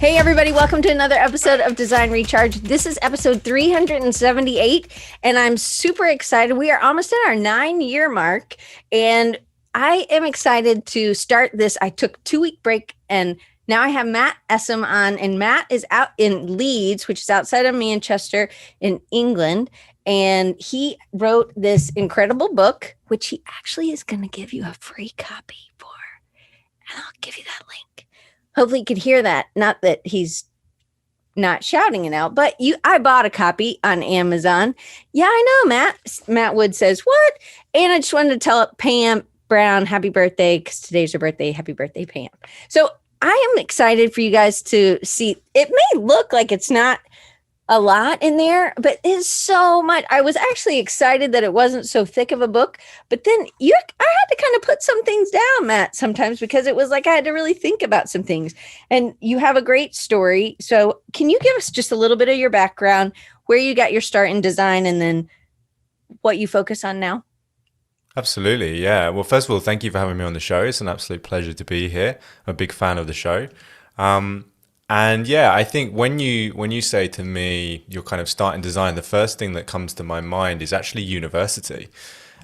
Hey, everybody, welcome to another episode of Design Recharge. This is episode 378, and I'm super excited. We are almost at our 9-year mark, and I am excited to start this. I took a 2-week break, and now I have Matt Essam on, and Matt is out in Leeds, which is outside of Manchester in England, and he wrote this incredible book, which he actually is going to give you a free copy for, and I'll give you that link. Hopefully you could hear that. Not that he's not shouting it out, but I bought a copy on Amazon. Yeah, I know, Matt Wood says, what? And I just wanted to tell Pam Brown, happy birthday, because today's her birthday. Happy birthday, Pam. So I am excited for you guys to see. It may look like it's not a lot in there, but it's so much. I was actually excited that it wasn't so thick of a book, but then I had to kind of put some things down, Matt, sometimes, because it was like I had to really think about some things. And you have a great story. So can you give us just a little bit of your background, where you got your start in design, and then what you focus on now? Absolutely, yeah. Well, first of all, thank you for having me on the show. It's an absolute pleasure to be here. I'm a big fan of the show. And yeah, I think when you say to me you're kind of starting design, the first thing that comes to my mind is actually university.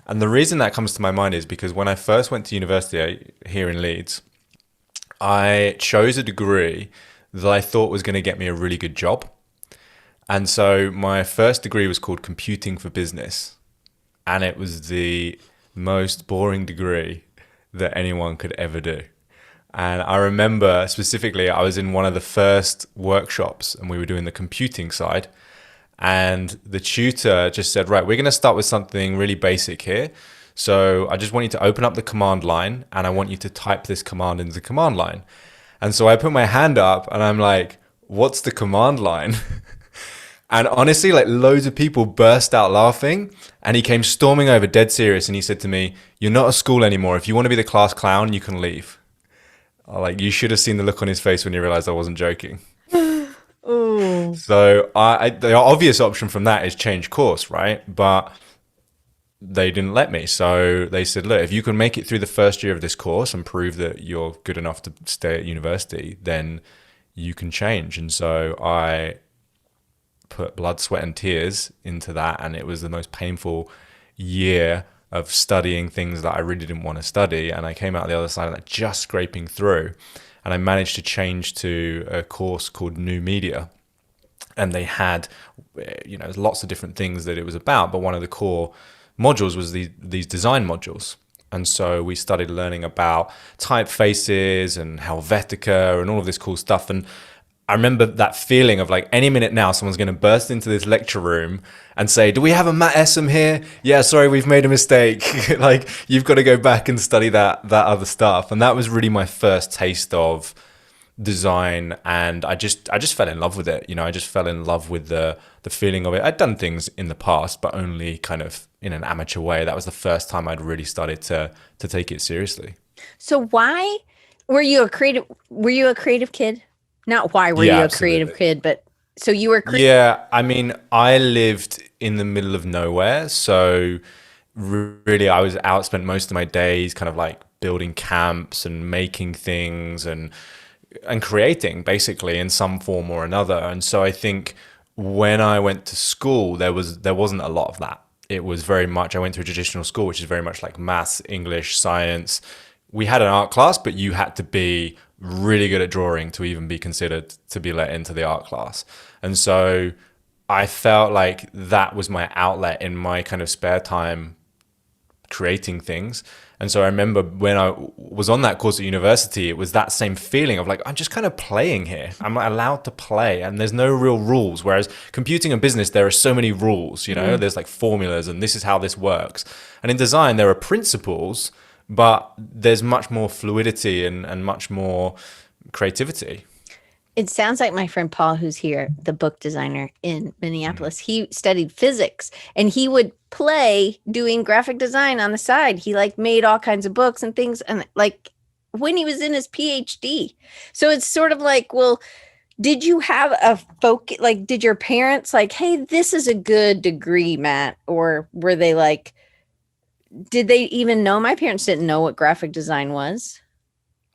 And the reason that comes to my mind is because when I first went to university here in Leeds, I chose a degree that I thought was going to get me a really good job. And so my first degree was called Computing for Business, and it was the most boring degree that anyone could ever do. And I remember specifically, I was in one of the first workshops and we were doing the computing side. And the tutor just said, right, we're going to start with something really basic here. So I just want you to open up the command line and I want you to type this command into the command line. And so I put my hand up and I'm like, what's the command line? And honestly, like loads of people burst out laughing and he came storming over dead serious and he said to me, you're not at school anymore. If you want to be the class clown, you can leave. Like you should have seen the look on his face when he realized I wasn't joking. Oh, So the obvious option from that is change course, right? But they didn't let me. So they said, look, if you can make it through the first year of this course and prove that you're good enough to stay at university, then you can change. And so I put blood, sweat, and tears into that. And it was the most painful year of studying things that I really didn't want to study. And I came out the other side of that just scraping through. And I managed to change to a course called New Media. And they had, lots of different things that it was about. But one of the core modules was these design modules. And so we started learning about typefaces and Helvetica and all of this cool stuff. And I remember that feeling of like any minute now, someone's going to burst into this lecture room and say, do we have a Matt Essam here? Yeah, sorry, we've made a mistake. Like you've got to go back and study that other stuff. And that was really my first taste of design. And I just fell in love with it. I just fell in love with the feeling of it. I'd done things in the past, but only kind of in an amateur way. That was the first time I'd really started to take it seriously. so why were you a creative kid? Not why were Yeah, you a creative absolutely. kid, but so you were Yeah, I mean, I lived in the middle of nowhere, so really I was out, spent most of my days kind of like building camps and making things and creating basically in some form or another. And so I think when I went to school, there wasn't a lot of that. It was very much I went to a traditional school, which is very much like maths, English, science. We had an art class, but you had to be really good at drawing to even be considered to be let into the art class. And so I felt like that was my outlet in my kind of spare time creating things. And so I remember when I was on that course at university, it was that same feeling of like, I'm just kind of playing here. I'm not allowed to play and there's no real rules. Whereas computing and business, there are so many rules, there's like formulas and this is how this works. And in design, there are principles, but there's much more fluidity and much more creativity. It sounds like my friend Paul, who's here, the book designer in Minneapolis, he studied physics and he would play doing graphic design on the side. He like made all kinds of books and things, and like when he was in his PhD. So it's sort of like, well, did you have a focus? Like, did your parents like, hey, this is a good degree, Matt? Or were they like, did they even know? My parents didn't know what graphic design was.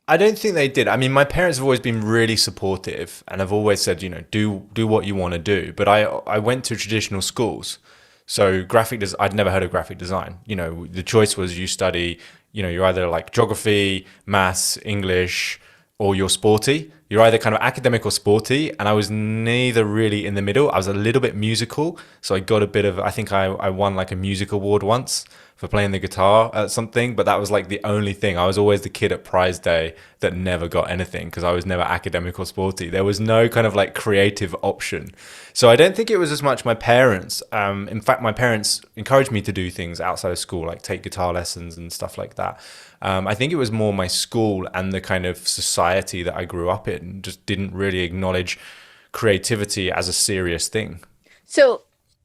I don't think they did. I mean, my parents have always been really supportive and have always said, do what you want to do. But I went to traditional schools. So I'd never heard of graphic design. The choice was you study, you're either like geography, maths, English, or you're sporty. You're either kind of academic or sporty. And I was neither really in the middle. I was a little bit musical. So I got a bit of, I think I won like a music award once for playing the guitar at something, but that was like the only thing. I was always the kid at prize day that never got anything because I was never academic or sporty. There was no kind of like creative option. So I don't think it was as much my parents. In fact, my parents encouraged me to do things outside of school, like take guitar lessons and stuff like that. I think it was more my school and the kind of society that I grew up in just didn't really acknowledge creativity as a serious thing. So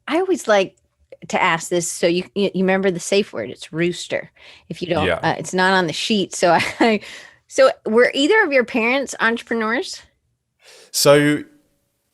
I always like to ask this. So you remember the safe word? It's rooster. If you don't, Yeah. it's not on the sheet. So so were either of your parents entrepreneurs? So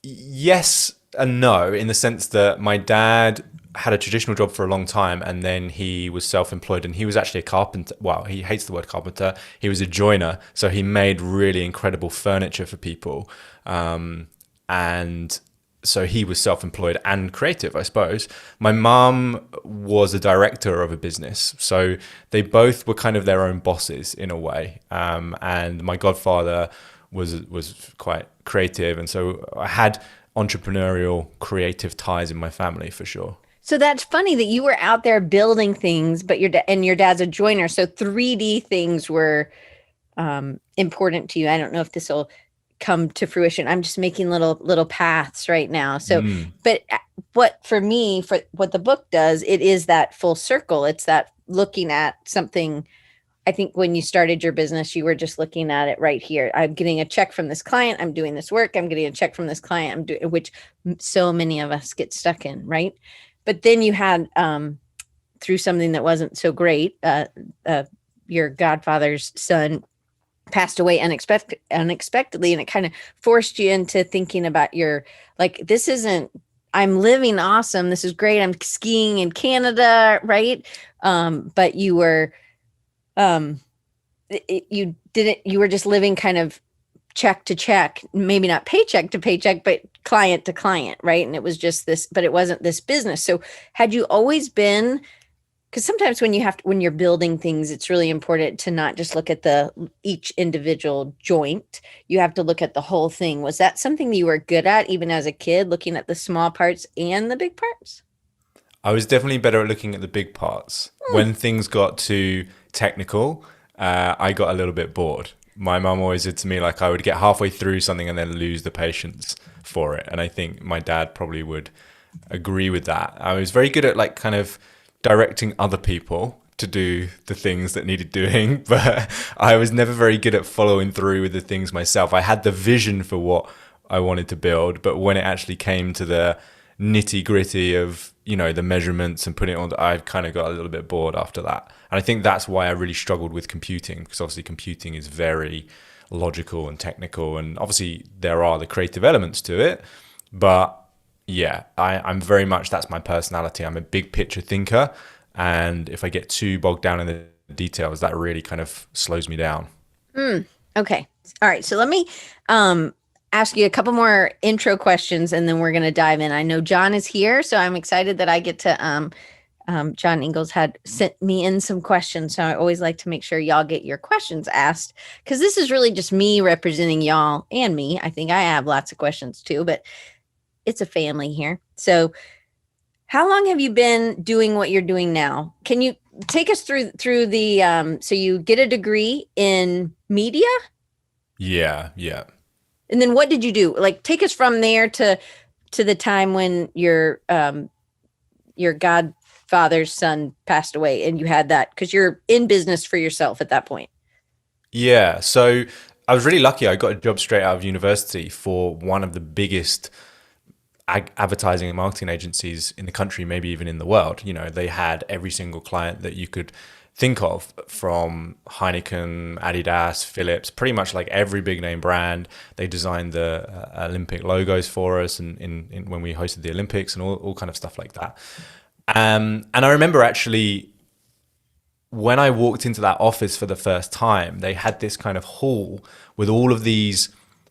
yes and no, in the sense that my dad had a traditional job for a long time and then he was self-employed and he was actually a carpenter. Well, he hates the word carpenter. He was a joiner. So he made really incredible furniture for people. And so he was self-employed and creative, I suppose. My mum was a director of a business. So they both were kind of their own bosses in a way. And my godfather was quite creative. And so I had entrepreneurial creative ties in my family for sure. So that's funny that you were out there building things, but your dad's a joiner. So 3D things were important to you. I don't know if this will come to fruition. I'm just making little paths right now. So, but what for me, for what the book does, it is that full circle. It's that looking at something. I think when you started your business, you were just looking at it right here. I'm getting a check from this client. I'm doing this work. I'm getting a check from this client. Which so many of us get stuck in, right? But then you had through something that wasn't so great. Your godfather's son passed away unexpectedly, and it kind of forced you into thinking about this isn't. I'm living awesome. This is great. I'm skiing in Canada, right? But you were you were just living kind of check to check, maybe not paycheck to paycheck, but client to client, right? And it was just this, but it wasn't this business. So had you always been, because sometimes when you're building things, it's really important to not just look at each individual joint. You have to look at the whole thing. Was that something that you were good at even as a kid, looking at the small parts and the big parts? I was definitely better at looking at the big parts. When things got too technical, I got a little bit bored. My mum always said to me, like, I would get halfway through something and then lose the patience for it. And I think my dad probably would agree with that. I was very good at like kind of directing other people to do the things that needed doing, but I was never very good at following through with the things myself. I had the vision for what I wanted to build, but when it actually came to the nitty gritty of, the measurements and putting it on, I kind of got a little bit bored after that. And I think that's why I really struggled with computing, because obviously computing is very logical and technical, and obviously there are the creative elements to it. But yeah, I'm very much, that's my personality. I'm a big picture thinker. And if I get too bogged down in the details, that really kind of slows me down. Okay. All right. So let me ask you a couple more intro questions and then we're going to dive in. I know John is here, so I'm excited that I get to, John Ingalls had sent me in some questions. So I always like to make sure y'all get your questions asked, because this is really just me representing y'all and me. I think I have lots of questions too, but it's a family here. So how long have you been doing what you're doing now? Can you take us through the, so you get a degree in media? Yeah. And then what did you do? Like, take us from there to the time when your godfather's son passed away and you had that, because you're in business for yourself at that point. Yeah. So I was really lucky. I got a job straight out of university for one of the biggest advertising and marketing agencies in the country, maybe even in the world. They had every single client that you could think of, from Heineken, Adidas, Philips, pretty much like every big name brand. They designed the Olympic logos for us and in when we hosted the Olympics and all kind of stuff like that. And I remember actually when I walked into that office for the first time, they had this kind of hall with all of these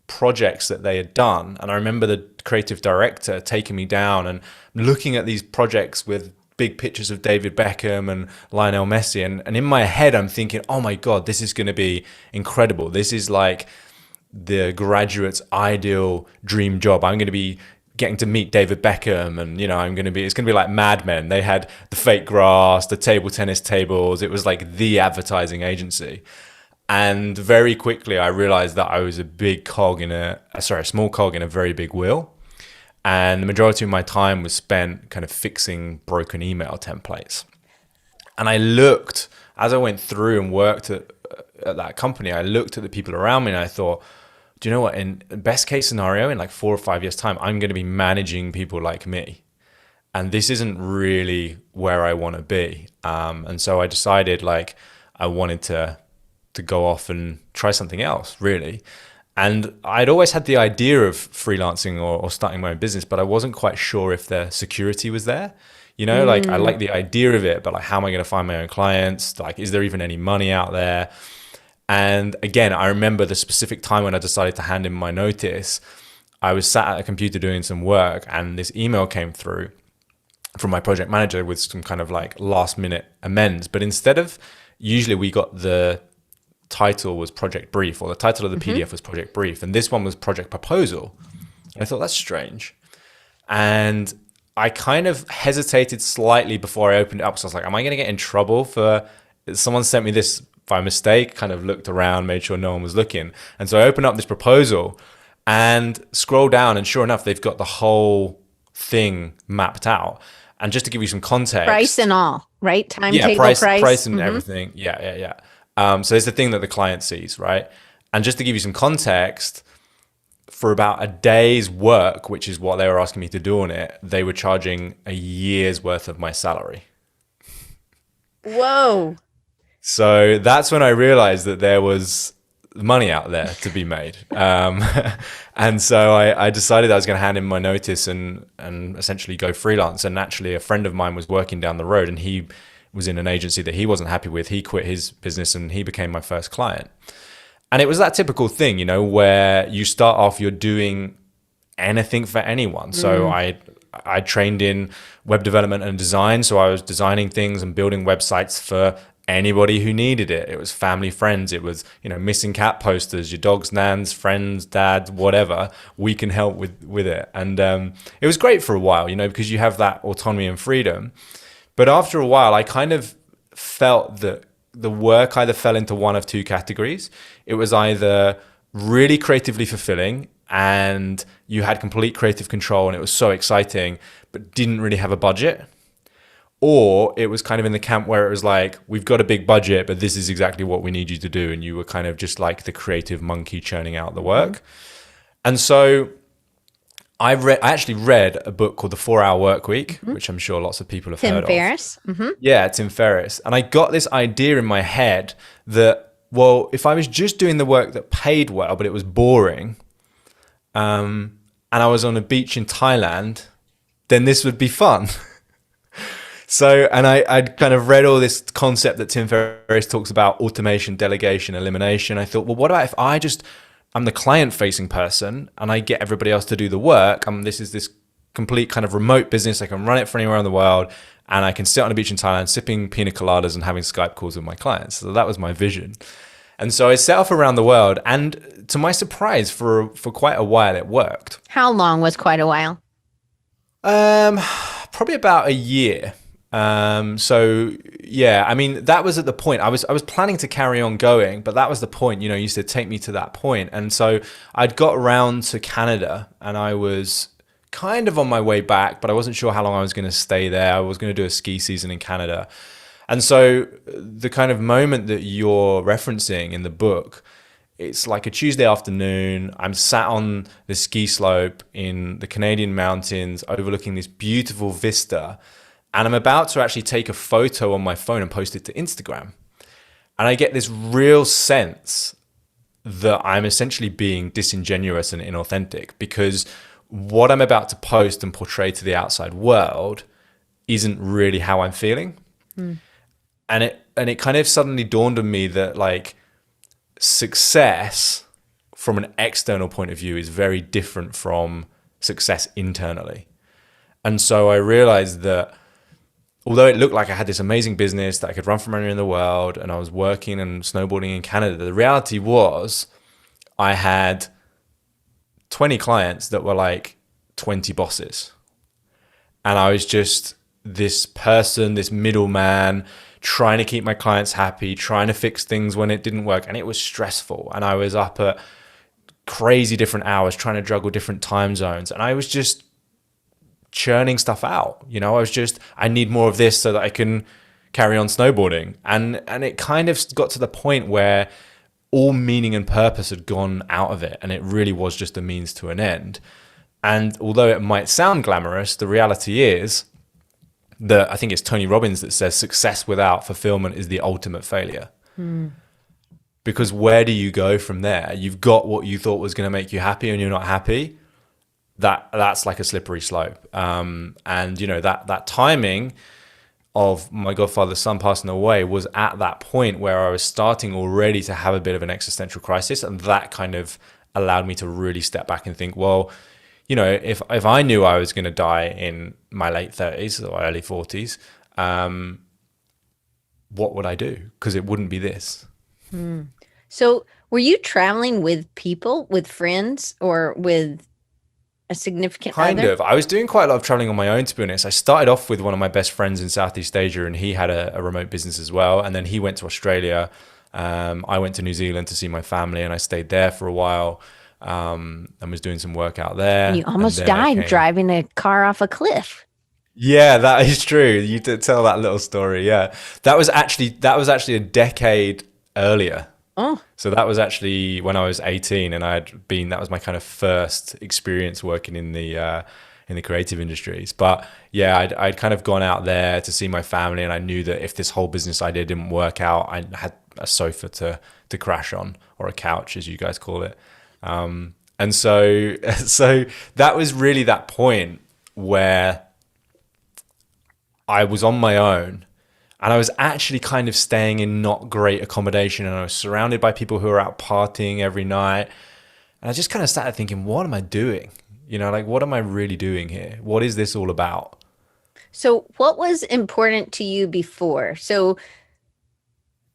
projects that they had done. And I remember the creative director taking me down and looking at these projects with big pictures of David Beckham and Lionel Messi. And in my head, I'm thinking, oh my God, this is going to be incredible. This is like the graduate's ideal dream job. I'm going to be getting to meet David Beckham, and it's going to be like Mad Men. They had the fake grass, the table tennis tables. It was like the advertising agency. And very quickly I realized that I was a small cog in a very big wheel. And the majority of my time was spent kind of fixing broken email templates. And as I went through and worked at that company, I looked at the people around me and I thought, do you know what? In best case scenario, in like 4 or 5 years' time, I'm going to be managing people like me. And this isn't really where I want to be. And so I decided like I wanted to go off and try something else, really. And I'd always had the idea of freelancing or starting my own business, but I wasn't quite sure if the security was there. Like I like the idea of it, but like, how am I going to find my own clients? Like, is there even any money out there? And again, I remember the specific time when I decided to hand in my notice. I was sat at a computer doing some work, and this email came through from my project manager with some kind of like last minute amends. But instead of, usually we got the title was project brief, or the title of the PDF was project brief, and this one was project proposal. And I thought, that's strange. And I kind of hesitated slightly before I opened it up. So I was like, am I going to get in trouble for someone sent me this by mistake? Kind of looked around, made sure no one was looking. And so I opened up this proposal and scroll down, and sure enough, they've got the whole thing mapped out. And just to give you some context, price and all, right? Timetable, price and everything. Yeah. So it's the thing that the client sees, right? And just to give you some context, for about a day's work, which is what they were asking me to do on it, they were charging a year's worth of my salary. Whoa. So that's when I realized that there was money out there to be made. And so I decided I was going to hand in my notice and essentially go freelance. And naturally, a friend of mine was working down the road, and he was in an agency that he wasn't happy with. He quit his business and he became my first client. And it was that typical thing, where you start off, you're doing anything for anyone. So I trained in web development and design. So I was designing things and building websites for anybody who needed it. It was family, friends. It was, missing cat posters, your dog's nan's, friends, dads, whatever. We can help with it. And it was great for a while, because you have that autonomy and freedom. But after a while, I kind of felt that the work either fell into one of two categories. It was either really creatively fulfilling and you had complete creative control and it was so exciting, but didn't really have a budget. Or it was kind of in the camp where it was like, we've got a big budget, but this is exactly what we need you to do. And you were kind of just like the creative monkey churning out the work. And so I actually read a book called The 4-Hour Workweek, which I'm sure lots of people have heard of. Tim Ferriss. Yeah, Tim Ferriss. And I got this idea in my head that, well, if I was just doing the work that paid well, but it was boring, and I was on a beach in Thailand, then this would be fun. So, and I'd kind of read all this concept that Tim Ferriss talks about: automation, delegation, elimination. I thought, well, what about if I'm the client-facing person and I get everybody else to do the work? This is this complete kind of remote business. I can run it for anywhere in the world, and I can sit on a beach in Thailand sipping pina coladas and having Skype calls with my clients. So that was my vision. And so I set off around the world, and to my surprise, for quite a while, it worked. How long was quite a while? Probably about a year. So yeah, that was at the point I was planning to carry on going, but that was the point, you said take me to that point. And so I'd got around to Canada and I was kind of on my way back, but I wasn't sure how long I was going to stay there. I was going to do a ski season in Canada. And so the kind of moment that you're referencing in the book, it's like a Tuesday afternoon. I'm sat on the ski slope in the Canadian mountains overlooking this beautiful vista. And I'm about to actually take a photo on my phone and post it to Instagram. And I get this real sense that I'm essentially being disingenuous and inauthentic, because what I'm about to post and portray to the outside world isn't really how I'm feeling. and it kind of suddenly dawned on me that like success from an external point of view is very different from success internally. And so I realized that although it looked like I had this amazing business that I could run from anywhere in the world and I was working and snowboarding in Canada, the reality was I had 20 clients that were like 20 bosses. And I was just this person, this middleman, trying to keep my clients happy, trying to fix things when it didn't work. And it was stressful. And I was up at crazy different hours, trying to juggle different time zones. And I was just churning stuff out. I need more of this so that I can carry on snowboarding. And it kind of got to the point where all meaning and purpose had gone out of it. And it really was just a means to an end. And although it might sound glamorous, the reality is that I think it's Tony Robbins that says success without fulfillment is the ultimate failure. Because where do you go from there? You've got what you thought was going to make you happy and you're not happy. That's like a slippery slope. And that timing of my godfather's son passing away was at that point where I was starting already to have a bit of an existential crisis. And that kind of allowed me to really step back and think, well, if I knew I was going to die in my late 30s or early 40s, what would I do? Because it wouldn't be this. So were you traveling with people, with friends, or with a significant Kind other? of. I was doing quite a lot of traveling on my own, to be honest. I started off with one of my best friends in Southeast Asia, and he had a remote business as well. And then he went to Australia. I went to New Zealand to see my family, and I stayed there for a while. And was doing some work out there. And you almost died driving a car off a cliff. Yeah, that is true. You did tell that little story. Yeah, that was actually a decade earlier. Oh, So that was actually when I was 18, and that was my kind of first experience working in the creative industries. But yeah, I'd kind of gone out there to see my family, and I knew that if this whole business idea didn't work out, I had a sofa to crash on, or a couch, as you guys call it. And so that was really that point where I was on my own, and I was actually kind of staying in not great accommodation, and I was surrounded by people who were out partying every night. And I just kind of started thinking, what am I doing? What am I really doing here? What is this all about? so what was important to you before? So,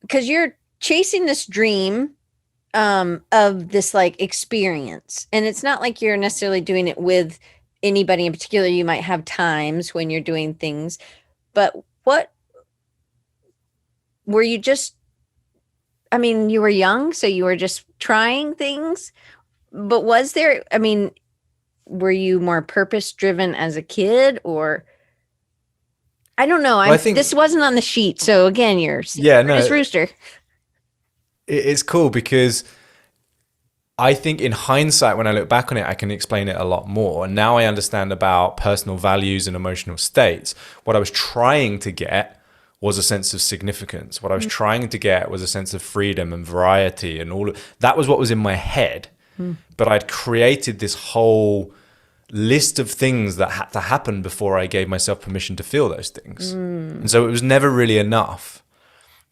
because you're chasing this dream of this like experience, and it's not like you're necessarily doing it with anybody in particular. You might have times when you're doing things, but what were you just, I mean, you were young, so you were just trying things, but were you more purpose driven as a kid, or I don't know. Well, I think, This wasn't on the sheet. So again, you're yeah, no, Curtis Rooster. it's cool because I think in hindsight, when I look back on it, I can explain it a lot more. And now I understand about personal values and emotional states. What I was trying to get was a sense of significance. What I was trying to get was a sense of freedom and variety, and all of that was what was in my head. But I'd created this whole list of things that had to happen before I gave myself permission to feel those things. And so it was never really enough.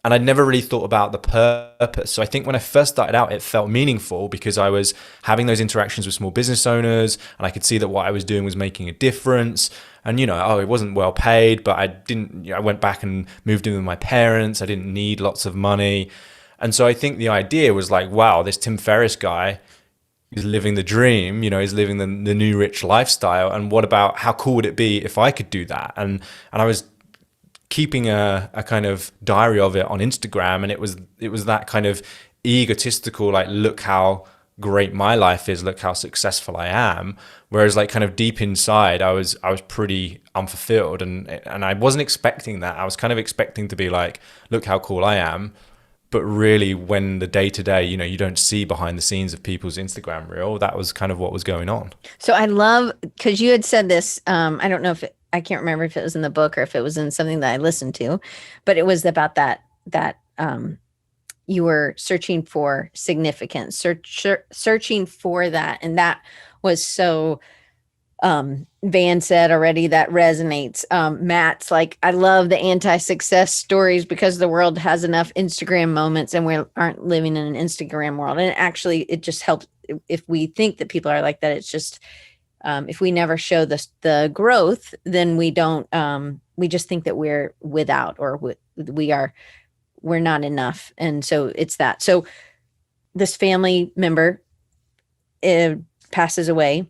And I'd never really thought about the purpose. So I think when I first started out, it felt meaningful because I was having those interactions with small business owners, and I could see that what I was doing was making a difference. And, it wasn't well paid, but I went back and moved in with my parents. I didn't need lots of money. And so I think the idea was like, wow, this Tim Ferriss guy is living the dream, he's living the new rich lifestyle. And what about, how cool would it be if I could do that? And I was keeping a kind of diary of it on Instagram, and it was that kind of egotistical, like, look how great my life is, look how successful I am. Whereas like kind of deep inside, I was pretty unfulfilled, and I wasn't expecting that. I was kind of expecting to be like, look how cool I am. But really, when the day to day, you don't see behind the scenes of people's Instagram reel, that was kind of what was going on. So I love, because you had said this, I don't know if I can't remember if it was in the book or if it was in something that I listened to, but it was about that you were searching for significance, searching for that. And that was so Van said already that resonates. Matt's like, I love the anti-success stories because the world has enough Instagram moments and we aren't living in an Instagram world. And actually, it just helps if we think that people are like that. It's just if we never show the growth, then we don't. We just think that we're without or we're not enough, and so it's that. So this family member passes away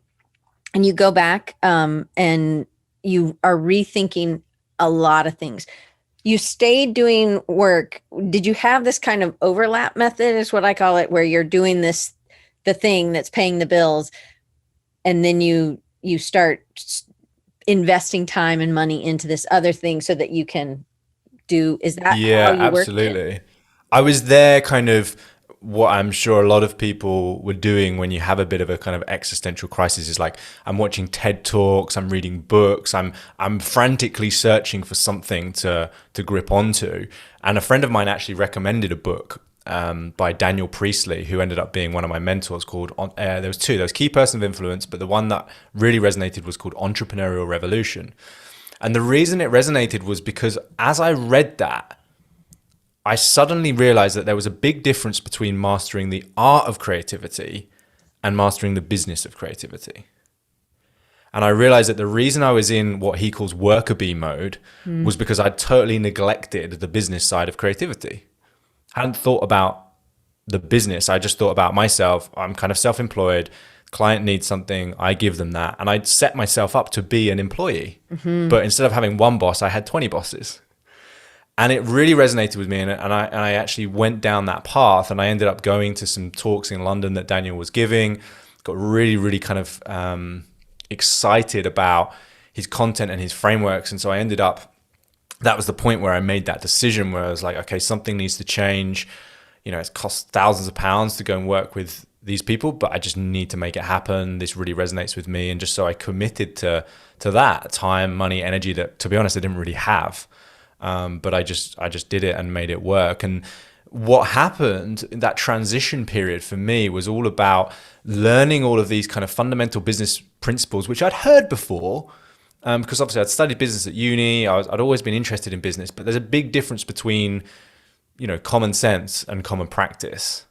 and you go back and you are rethinking a lot of things. You stayed doing work. Did you have this kind of overlap method is what I call it, where you're doing the thing that's paying the bills, and then you start investing time and money into this other thing so that you can do, is that how Yeah, you worked it? absolutely. I was there kind of what I'm sure a lot of people were doing when you have a bit of a kind of existential crisis is like I'm watching TED Talks, I'm reading books, I'm frantically searching for something to grip onto. And a friend of mine actually recommended a book by Daniel Priestley, who ended up being one of my mentors, called there was two. There was Key Person of Influence, but the one that really resonated was called Entrepreneurial Revolution. And the reason it resonated was because as I read that, I suddenly realized that there was a big difference between mastering the art of creativity and mastering the business of creativity. And I realized that the reason I was in what he calls worker bee mode was because I'd totally neglected the business side of creativity. I hadn't thought about the business. I just thought about myself. I'm kind of self-employed. Client needs something. I give them that. And I'd set myself up to be an employee. But instead of having one boss, I had 20 bosses. And it really resonated with me. And I actually went down that path. And I ended up going to some talks in London that Daniel was giving. Got really, really kind of excited about his content and his frameworks. And so I ended up, that was the point where I made that decision where I was like, okay, something needs to change. You know, it costs thousands of pounds to go and work with these people, but I just need to make it happen. This really resonates with me. And just so I committed to that time, money, energy that, to be honest, I didn't really have. But I just did it and made it work. And what happened in that transition period for me was all about learning all of these kind of fundamental business principles, which I'd heard before, because obviously I'd studied business at uni. I'd always been interested in business, but there's a big difference between, you know, common sense and common practice.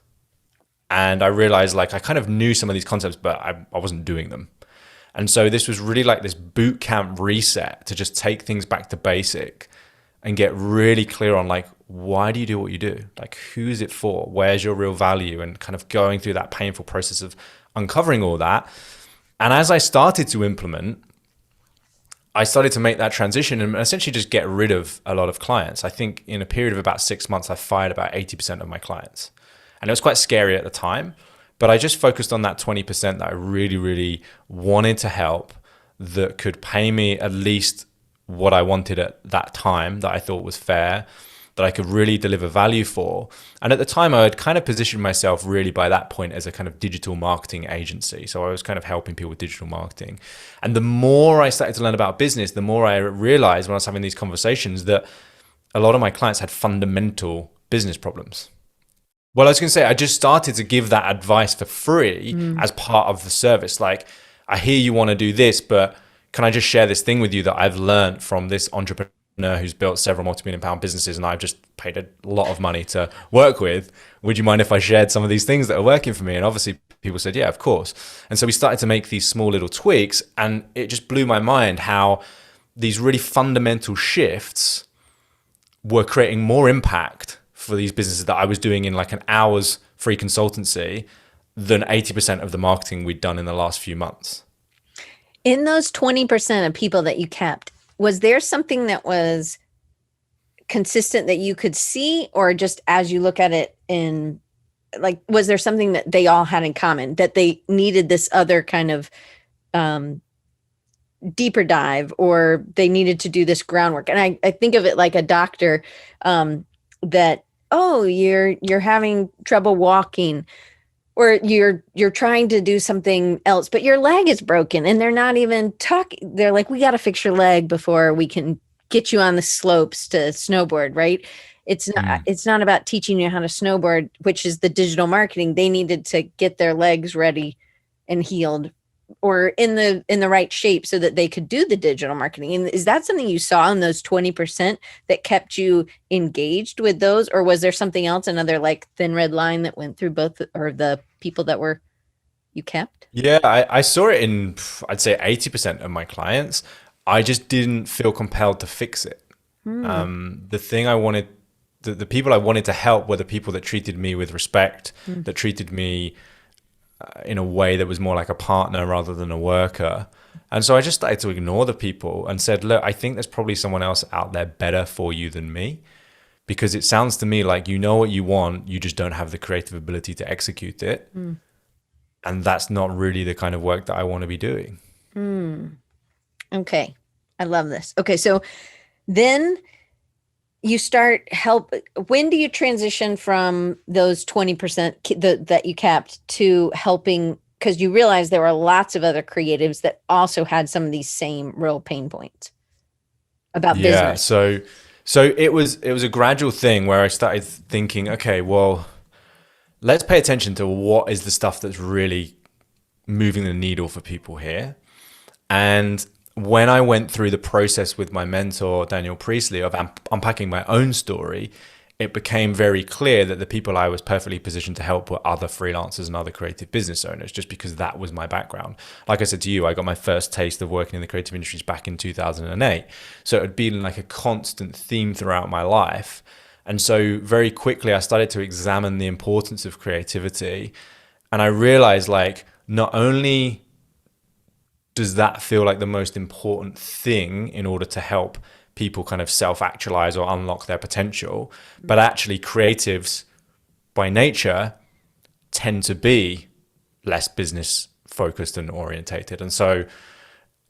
And I realized like I kind of knew some of these concepts, but I wasn't doing them. And so this was really like this boot camp reset to just take things back to basic and get really clear on like, why do you do what you do? Like, who's it for? Where's your real value? And kind of going through that painful process of uncovering all that. And as I started to implement, I started to make that transition and essentially just get rid of a lot of clients. I think in a period of about 6 months, I fired about 80% of my clients. And it was quite scary at the time, but I just focused on that 20% that I really, really wanted to help, that could pay me at least what I wanted at that time, that I thought was fair, that I could really deliver value for. And at the time, I had kind of positioned myself really by that point as a kind of digital marketing agency. So I was kind of helping people with digital marketing. And the more I started to learn about business, the more I realized when I was having these conversations that a lot of my clients had fundamental business problems. Well, I was going to say, I just started to give that advice for free as part of the service. Like, I hear you want to do this, but can I just share this thing with you that I've learned from this entrepreneur who's built several multi-million-pound businesses and I've just paid a lot of money to work with? Would you mind if I shared some of these things that are working for me? And obviously people said, yeah, of course. And so we started to make these small little tweaks, and it just blew my mind how these really fundamental shifts were creating more impact for these businesses that I was doing in like an hour's free consultancy than 80% of the marketing we'd done in the last few months. In those 20% of people that you kept, was there something that was consistent that you could see, or just as you look at it in like, was there something that they all had in common, that they needed this other kind of deeper dive, or they needed to do this groundwork? And I think of it like a doctor that, oh, you're having trouble walking, or you're trying to do something else, but your leg is broken and they're not even talking. They're like, we got to fix your leg before we can get you on the slopes to snowboard, right? It's not about teaching you how to snowboard, which is the digital marketing. They needed to get their legs ready and healed or in the right shape so that they could do the digital marketing. And is that something you saw in those 20% that kept you engaged with those, or was there something else, another like thin red line that went through both, or the people that were you kept? Yeah, I saw it in, I'd say 80% of my clients. I just didn't feel compelled to fix it. Hmm. The thing I wanted, the people I wanted to help were the people that treated me with respect, Hmm. that treated me in a way that was more like a partner rather than a worker. And so I just started to ignore the people and said, look, I think there's probably someone else out there better for you than me. Because it sounds to me like you know what you want, you just don't have the creative ability to execute it. Hmm. And that's not really the kind of work that I want to be doing. Hmm. Okay. I love this. Okay. So then you start help. When do you transition from those 20% that you kept to helping? Because you realize there were lots of other creatives that also had some of these same real pain points about Yeah, business. so it was a gradual thing where I started thinking, okay, well, let's pay attention to what is the stuff that's really moving the needle for people here. And when I went through the process with my mentor, Daniel Priestley, of unpacking my own story, it became very clear that the people I was perfectly positioned to help were other freelancers and other creative business owners, just because that was my background. Like I said to you, I got my first taste of working in the creative industries back in 2008. So it had been like a constant theme throughout my life. And so very quickly, I started to examine the importance of creativity. And I realized, like, not only does that feel like the most important thing in order to help people kind of self-actualize or unlock their potential, but actually creatives by nature tend to be less business focused and orientated. And so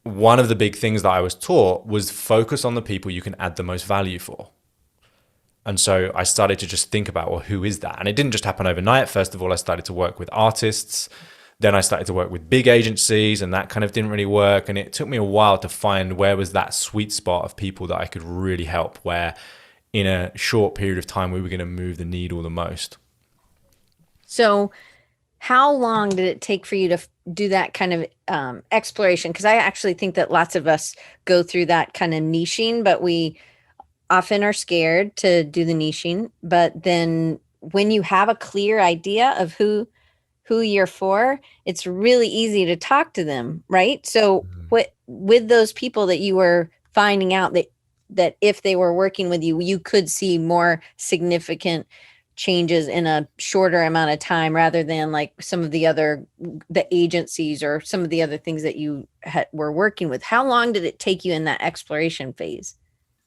one of the big things that I was taught was focus on the people you can add the most value for. And so I started to just think about, well, who is that? And it didn't just happen overnight. First of all, I started to work with artists. Then I started to work with big agencies, and that kind of didn't really work. And it took me a while to find where was that sweet spot of people that I could really help, where in a short period of time we were going to move the needle the most. So how long did it take for you to do that kind of exploration? Because I actually think that lots of us go through that kind of niching, but we often are scared to do the niching. But then when you have a clear idea of who you're for, it's really easy to talk to them, right? So what with those people that you were finding out that if they were working with you, you could see more significant changes in a shorter amount of time rather than like some of the agencies or some of the other things that you were working with. How long did it take you in that exploration phase?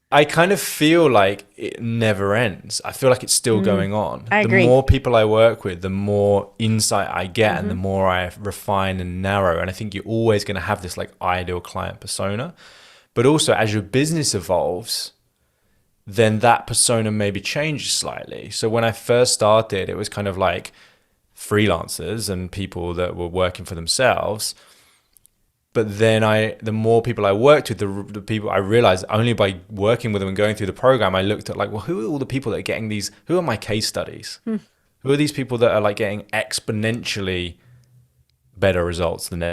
I kind of feel like it never ends. I feel like it's still Mm, going on. I The agree. more people I work with, the more insight I get and the Hmm. more I refine and narrow. And I think you're always going to have this like ideal client persona. But also, as your business evolves, then that persona maybe changes slightly. So when I first started, it was kind of like freelancers and people that were working for themselves. But then the more people I worked with, the people I realized only by working with them and going through the program, I looked at like, well, who are all the people that are getting these? Who are my case studies? Hmm. Who are these people that are like getting exponentially better results than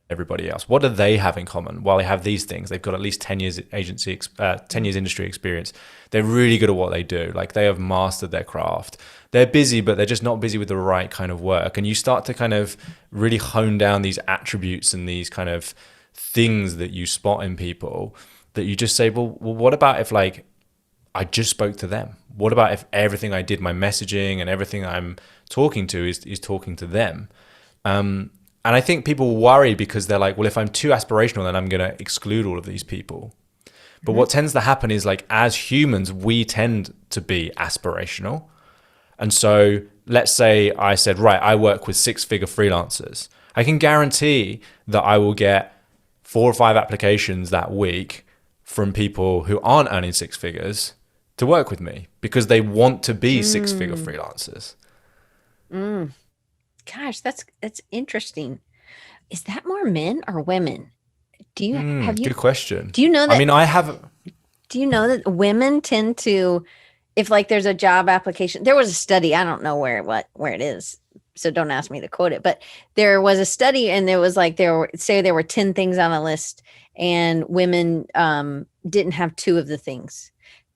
everybody else? What do they have in common? While they have these things, they've got at least 10 years 10 years industry experience. They're really good at what they do. Like they have mastered their craft. They're busy, but they're just not busy with the right kind of work. And you start to kind of really hone down these attributes and these kind of things that you spot in people that you just say, well, what about if like I just spoke to them? What about if everything I did, my messaging and everything I'm talking to is talking to them? And I think people worry because they're like, well, if I'm too aspirational, then I'm going to exclude all of these people. But Hmm. what tends to happen is like as humans, we tend to be aspirational. And so let's say I said, right, I work with 6-figure freelancers. I can guarantee that I will get 4 or 5 applications that week from people who aren't earning 6 figures to work with me because they want to be 6-figure Mm, freelancers. mm. Gosh, that's interesting. Is that more men or women? Do you have you Good question. do you know I that mean, I have. do you know that women tend to, if like there's a job application, there was a study, I don't know where it is, so don't ask me to quote it, but there was a study and there was like, there were 10 things on a list and women didn't have two of the things.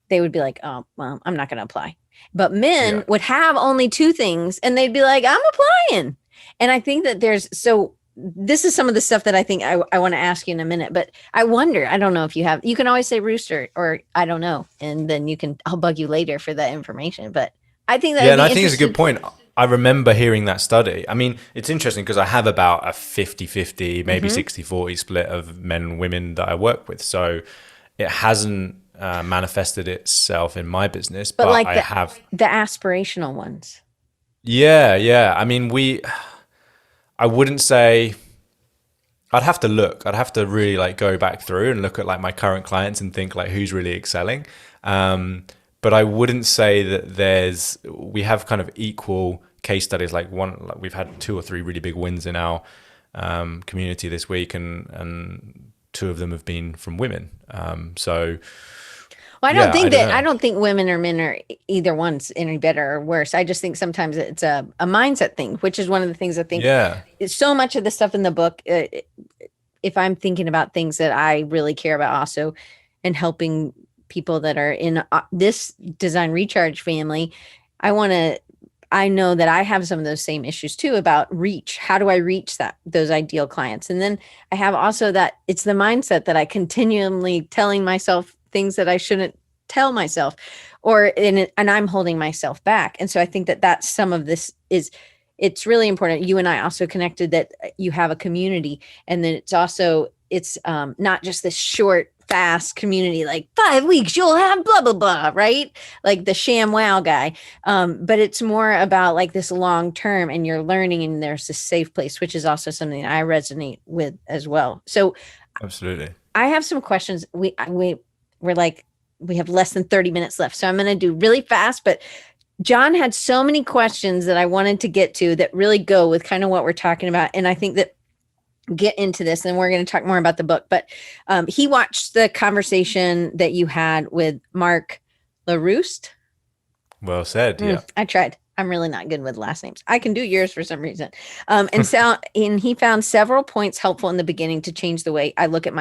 They would be like, oh, well, I'm not going to apply. But men would have only two things and they'd be like, I'm applying. And I think that this is some of the stuff that I think I want to ask you in a minute, but I wonder, I don't know if you can always say rooster or I don't know. And then I'll bug you later for that information. But I think that, and I think it's a good point. I remember hearing that study. I mean, it's interesting because I have about a 50-50, maybe 60-40 split of men and women that I work with. So it hasn't manifested itself in my business, but like I have the aspirational ones. Yeah. I mean, I wouldn't say. I'd have to look. I'd have to really like go back through and look at like my current clients and think like who's really excelling. But I wouldn't say that we have kind of equal case studies. Like we've had 2 or 3 really big wins in our community this week, and 2 of them have been from women. Well, I don't think women or men are either one's any better or worse. I just think sometimes it's a mindset thing, which is one of the things I think so much of the stuff in the book, if I'm thinking about things that I really care about also and helping people that are in this Design Recharge family, I know that I have some of those same issues too about reach. How do I reach those ideal clients? And then I have also that it's the mindset that I continually telling myself things that I shouldn't tell myself and I'm holding myself back. And so I think that that's some of this it's really important. You and I also connected that you have a community, and then it's not just this short, fast community, like 5 weeks, you'll have blah, blah, blah, right? Like the sham wow guy. But it's more about like this long term and you're learning and there's this safe place, which is also something I resonate with as well. So absolutely. I have some questions. We have less than 30 minutes left. So I'm going to do really fast, but John had so many questions that I wanted to get to that really go with kind of what we're talking about. And I think that get into this and we're going to talk more about the book, but he watched the conversation that you had with Mark LaRouste. Well said. Yeah. I tried. I'm really not good with last names. I can do yours for some reason. And he found several points helpful in the beginning to change the way I look at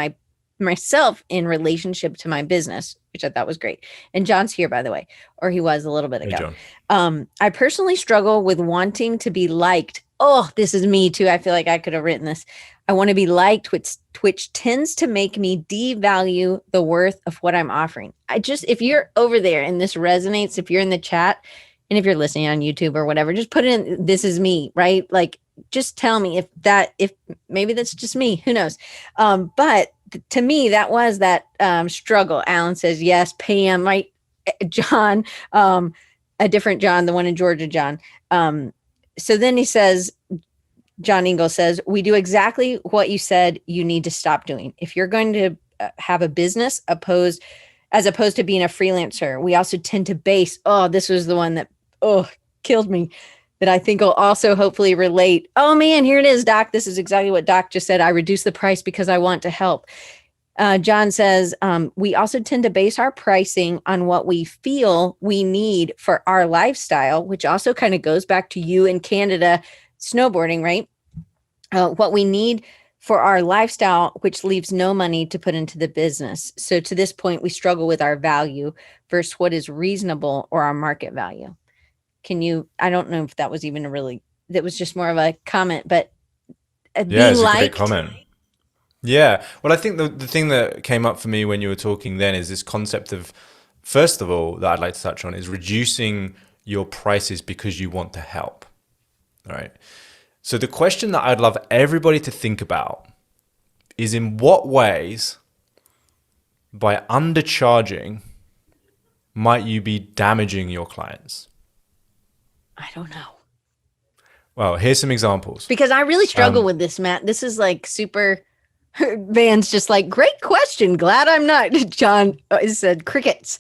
myself in relationship to my business, which I thought was great. And John's here, by the way, or he was a little bit ago. I personally struggle with wanting to be liked. Oh, this is me too. I feel like I could have written this. I want to be liked, which tends to make me devalue the worth of what I'm offering. If you're over there and this resonates, if you're in the chat and if you're listening on YouTube or whatever, just put in, this is me, right? Like, just tell me if maybe that's just me, who knows? But to me, that was that struggle. Alan says, yes, Pam, right? John, a different John, the one in Georgia, John. So then he says, John Ingle says, we do exactly what you said you need to stop doing. If you're going to have a business as opposed to being a freelancer, we also tend to base, this was the one that, killed me, that I think will also hopefully relate. Oh man, here it is, Doc. This is exactly what Doc just said. I reduce the price because I want to help. John says, we also tend to base our pricing on what we feel we need for our lifestyle, which also kind of goes back to you in Canada snowboarding, right? What we need for our lifestyle, which leaves no money to put into the business. So to this point, we struggle with our value versus what is reasonable or our market value. I don't know if that was even that was just more of a comment, but yeah, it's a great comment. Yeah. Well, I think the thing that came up for me when you were talking then is this concept of, first of all, that I'd like to touch on is reducing your prices because you want to help. All right. So the question that I'd love everybody to think about is, in what ways, by undercharging, might you be damaging your clients? I don't know. Well, here's some examples. Because I really struggle with this, Matt. This is like super. Van's just like, great question. Glad I'm not. John said crickets.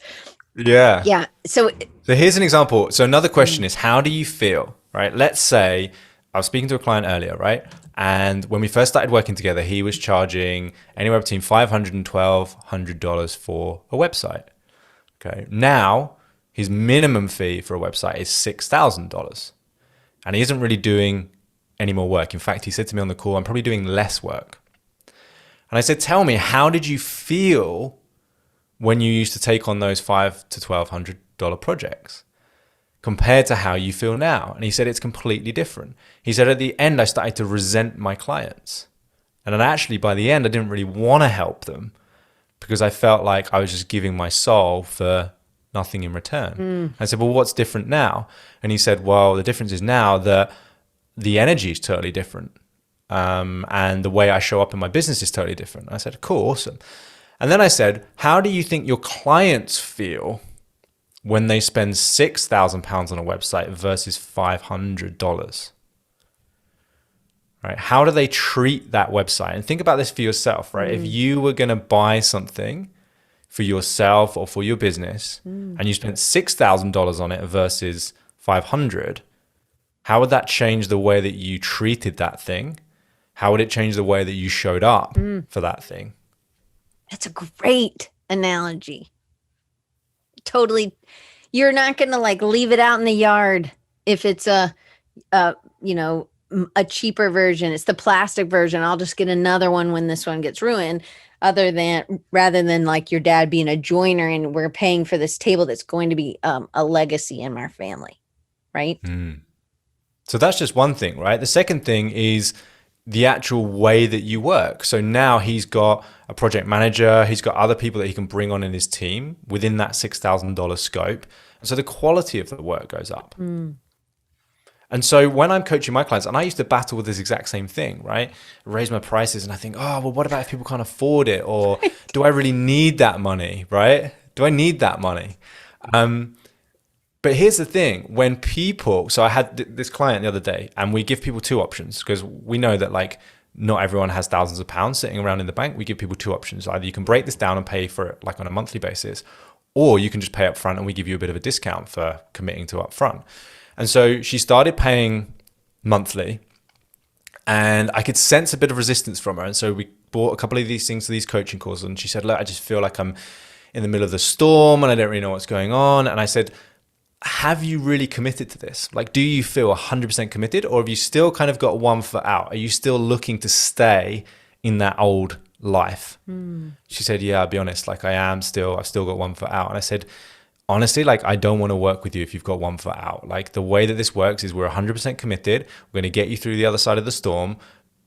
Yeah. Yeah. So here's an example. So another question is, how do you feel, right? Let's say I was speaking to a client earlier, right? And when we first started working together, he was charging anywhere between $500 and $1,200 for a website. Okay. Now his minimum fee for a website is $6,000. and he isn't really doing any more work. In fact, he said to me on the call, I'm probably doing less work. And I said, tell me, how did you feel when you used to take on those $500 to $1,200 projects compared to how you feel now? And he said, it's completely different. He said, at the end, I started to resent my clients. And then actually, by the end, I didn't really want to help them because I felt like I was just giving my soul for nothing in return. I said, well, what's different now? And he said, well, the difference is now that the energy is totally different. And the way I show up in my business is totally different. I said, cool, awesome. And then I said, how do you think your clients feel when they spend £6,000 on a website versus $500? Right? How do they treat that website? And think about this for yourself, right? If you were going to buy something for yourself or for your business and you spent $6,000 on it versus $500, how would that change the way that you treated that thing? How would it change the way that you showed up for that thing? That's a great analogy. Totally. You're not going to like leave it out in the yard if it's a cheaper version. It's the plastic version. I'll just get another one when this one gets ruined. Rather than like your dad being a joiner and we're paying for this table that's going to be a legacy in our family, right? So that's just one thing, right? The second thing is the actual way that you work. So now he's got a project manager, he's got other people that he can bring on in his team within that $6,000 scope. So the quality of the work goes up. And so when I'm coaching my clients, and I used to battle with this exact same thing, right? Raise my prices and I think, oh, well, what about if people can't afford it? Or do I really need that money, right? Do I need that money? But here's the thing, so I had this client the other day and we give people two options because we know that like not everyone has thousands of pounds sitting around in the bank. We give people two options. Either you can break this down and pay for it like on a monthly basis, or you can just pay up front and we give you a bit of a discount for committing to up front. And so she started paying monthly and I could sense a bit of resistance from her. And so we bought a couple of these things to these coaching calls and she said, look, I just feel like I'm in the middle of the storm and I don't really know what's going on. And I said, have you really committed to this? Like, do you feel 100% committed or have you still kind of got one foot out? Are you still looking to stay in that old life? She said, yeah, I'll be honest. Like I've still got one foot out. And I said, honestly, like I don't want to work with you if you've got one foot out. Like the way that this works is we're 100% committed. We're going to get you through the other side of the storm,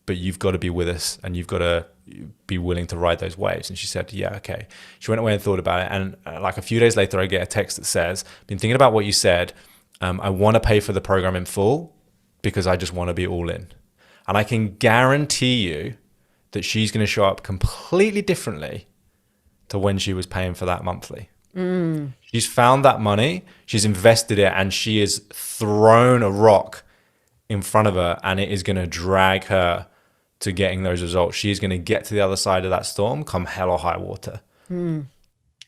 but you've got to be with us and you've got to be willing to ride those waves. And she said, yeah, okay. She went away and thought about it. And like a few days later, I get a text that says, been thinking about what you said. I want to pay for the program in full because I just want to be all in. And I can guarantee you that she's going to show up completely differently to when she was paying for that monthly. She's found that money, she's invested it, and she has thrown a rock in front of her and it is going to drag her to getting those results. She is going to get to the other side of that storm come hell or high water. So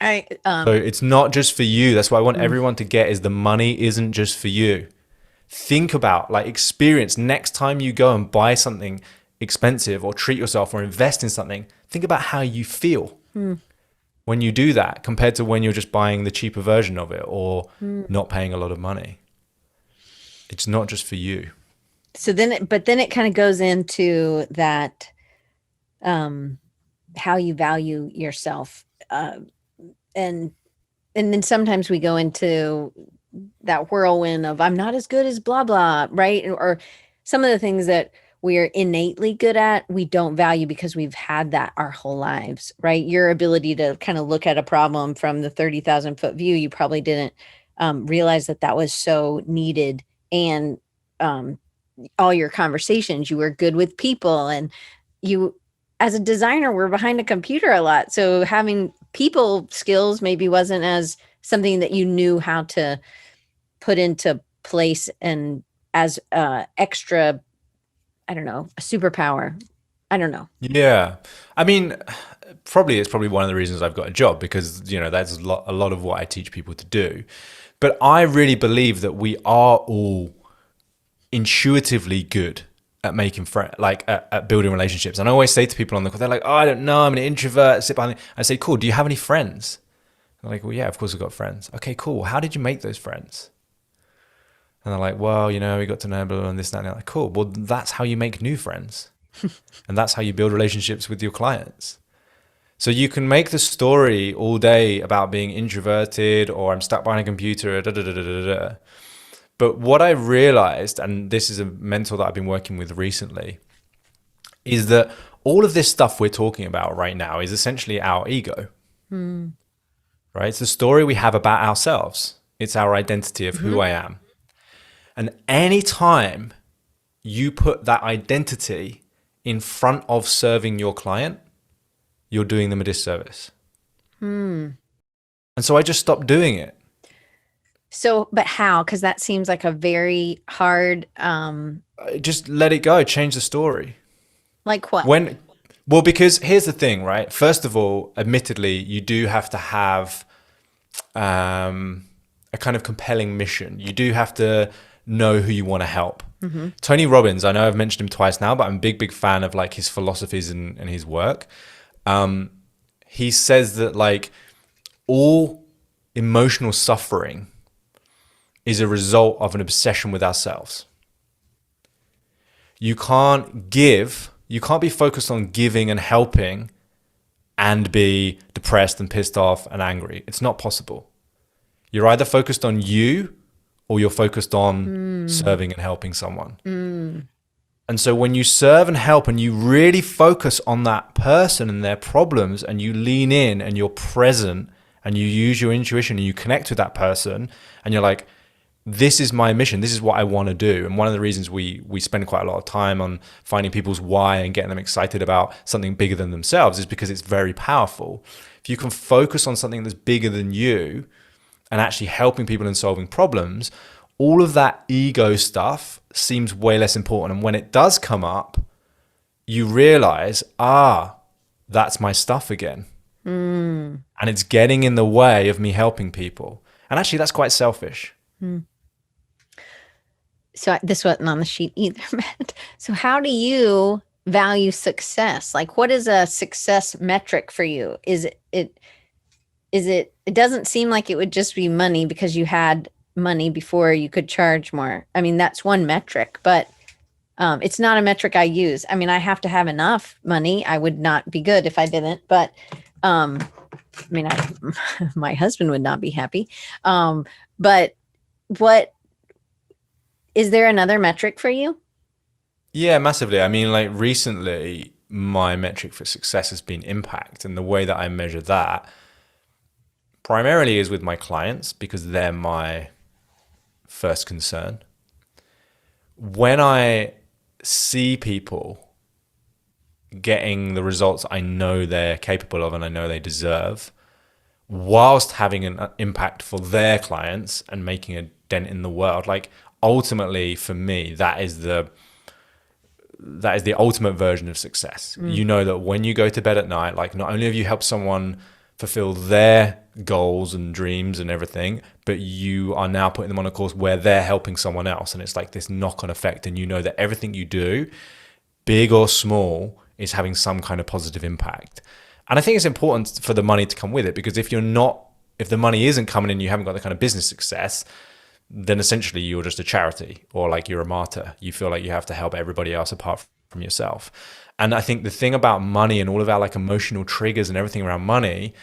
it's not just for you. That's what I want everyone to get is the money isn't just for you. Think about like experience next time you go and buy something expensive or treat yourself or invest in something. Think about how you feel when you do that compared to when you're just buying the cheaper version of it or not paying a lot of money. It's not just for you. So then it kind of goes into that, how you value yourself. And then sometimes we go into that whirlwind of I'm not as good as blah, blah, right? Or some of the things that we are innately good at, we don't value because we've had that our whole lives, right? Your ability to kind of look at a problem from the 30,000 foot view, you probably didn't realize that was so needed. And all your conversations, you were good with people, and you, as a designer, were behind a computer a lot. So having people skills maybe wasn't as something that you knew how to put into place and as extra, I don't know, a superpower. I don't know. Yeah. I mean, it's probably one of the reasons I've got a job because, that's a lot of what I teach people to do. But I really believe that we are all intuitively good at making friends, like at building relationships. And I always say to people on the call, they're like, oh, I don't know, I'm an introvert, sit behind me. I say, cool, do you have any friends? They're like, well, yeah, of course I've got friends. Okay, cool. How did you make those friends? And they're like, well, we got to know blah, blah, and this, that, and that. Like, cool. Well, that's how you make new friends. And that's how you build relationships with your clients. So you can make the story all day about being introverted or I'm stuck behind a computer, da, da, da, da, da, da. But what I realized, and this is a mentor that I've been working with recently, is that all of this stuff we're talking about right now is essentially our ego, right? It's the story we have about ourselves. It's our identity of who I am. And anytime you put that identity in front of serving your client, you're doing them a disservice. And so I just stopped doing it. So, but how? Because that seems like a very hard, Just let it go. Change the story. like what? Well, because here's the thing, right? First of all, admittedly, you do have to have a kind of compelling mission. You do have to know who you want to help. Tony Robbins, I know I've mentioned him twice now, but I'm a big fan of like his philosophies and his work. He says that like all emotional suffering is a result of an obsession with ourselves. You can't be focused on giving and helping and be depressed and pissed off and angry. It's not possible. You're either focused on you or you're focused on serving and helping someone. And so when you serve and help and you really focus on that person and their problems and you lean in and you're present and you use your intuition and you connect with that person and you're like, this is my mission. This is what I want to do. And one of the reasons we spend quite a lot of time on finding people's why and getting them excited about something bigger than themselves is because it's very powerful. If you can focus on something that's bigger than you and actually helping people and solving problems, all of that ego stuff seems way less important. And when it does come up, you realize, that's my stuff again. And it's getting in the way of me helping people. And actually, that's quite selfish. So this wasn't on the sheet either, Matt. So how do you value success? Like, what is a success metric for you? It doesn't seem like it would just be money because you had money before you could charge more. I mean, that's one metric, but it's not a metric I use. I mean, I have to have enough money. I would not be good if I didn't, but I mean, my husband would not be happy. But what is there another metric for you? Yeah, massively. I mean, like recently, my metric for success has been impact. And the way that I measure that primarily is with my clients because they're my first concern. When I see people getting the results I know they're capable of and I know they deserve, whilst having an impact for their clients and making a dent in the world, like ultimately for me, that is the ultimate version of success. You know that when you go to bed at night, like not only have you helped someone fulfill their goals and dreams and everything, but you are now putting them on a course where they're helping someone else. And it's like this knock-on effect. And you know that everything you do, big or small, is having some kind of positive impact. And I think it's important for the money to come with it, because if the money isn't coming in, you haven't got the kind of business success, then essentially you're just a charity, or like you're a martyr. You feel like you have to help everybody else apart from yourself. And I think the thing about money and all of our like emotional triggers and everything around money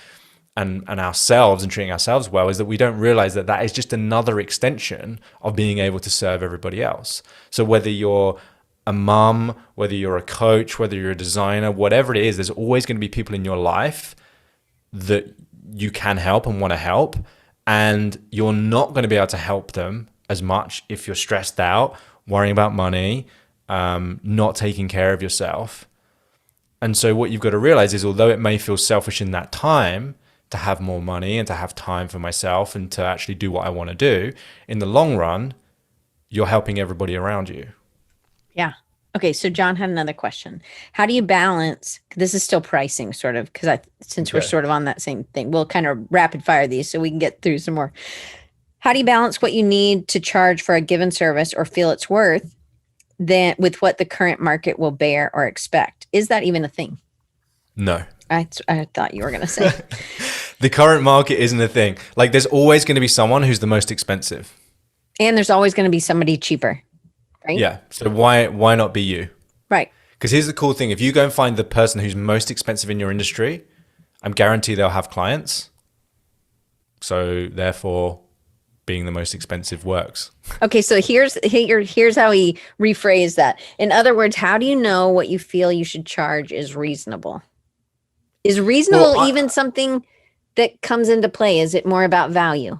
and ourselves and treating ourselves well is that we don't realize that that is just another extension of being able to serve everybody else. So whether you're a mum, whether you're a coach, whether you're a designer, whatever it is, there's always going to be people in your life that you can help and want to help. And you're not going to be able to help them as much if you're stressed out, worrying about money, not taking care of yourself. And so what you've got to realize is, although it may feel selfish in that time to have more money and to have time for myself and to actually do what I want to do, in the long run, you're helping everybody around you. Yeah. Okay. So John had another question. How do you balance? This is still pricing sort of, since we're sort of on that same thing, we'll kind of rapid fire these so we can get through some more. How do you balance what you need to charge for a given service or feel it's worth than with what the current market will bear or expect? Is that even a thing? No. I thought you were going to say. The current market isn't a thing. Like there's always going to be someone who's the most expensive. And there's always going to be somebody cheaper, right? Yeah. So why not be you? Right. Because here's the cool thing. If you go and find the person who's most expensive in your industry, I'm guaranteed they'll have clients. So therefore, being the most expensive works. Okay, so here's how he rephrased that. In other words, how do you know what you feel you should charge is reasonable? Is reasonable even something that comes into play? Is it more about value?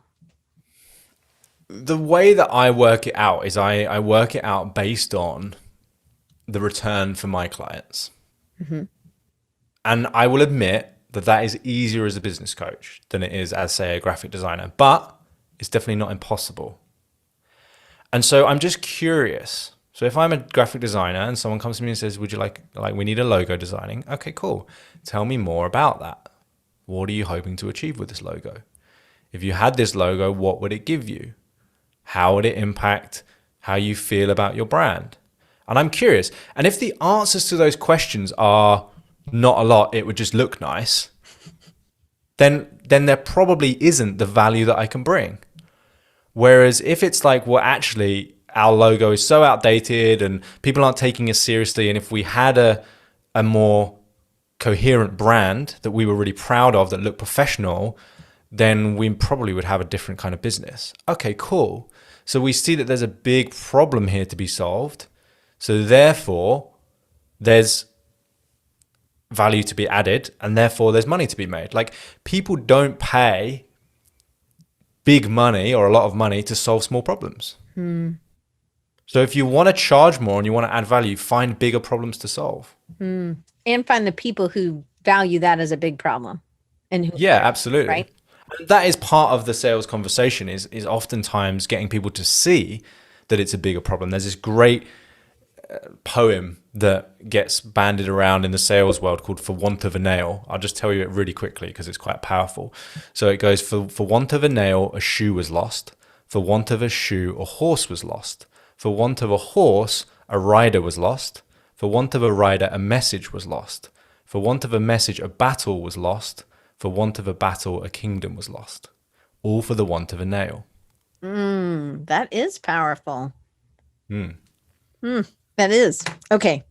The way that I work it out is I work it out based on the return for my clients. Mm-hmm. And I will admit that that is easier as a business coach than it is as, say, a graphic designer, but it's definitely not impossible. And so I'm just curious. So if I'm a graphic designer and someone comes to me and says, would you like we need a logo designing? Okay, cool. Tell me more about that. What are you hoping to achieve with this logo? If you had this logo, what would it give you? How would it impact how you feel about your brand? And I'm curious. And if the answers to those questions are not a lot, it would just look nice, then there probably isn't the value that I can bring. Whereas if it's like, well, actually, our logo is so outdated and people aren't taking us seriously, and if we had a more coherent brand that we were really proud of, that looked professional, then we probably would have a different kind of business. Okay, cool. So we see that there's a big problem here to be solved. So therefore, there's value to be added, and therefore there's money to be made. Like, people don't pay big money or a lot of money to solve small problems. So if you want to charge more and you want to add value, find bigger problems to solve. And find the people who value that as a big problem. And who Yeah, absolutely. Right? That is part of the sales conversation, is oftentimes getting people to see that it's a bigger problem. There's this great poem that gets banded around in the sales world called For Want of a Nail. I'll just tell you it really quickly because it's quite powerful. So it goes, for want of a nail, a shoe was lost. For want of a shoe, a horse was lost. For want of a horse, a rider was lost. For want of a rider, a message was lost. For want of a message, a battle was lost. For want of a battle, a kingdom was lost. All for the want of a nail. That is powerful. That is. Okay.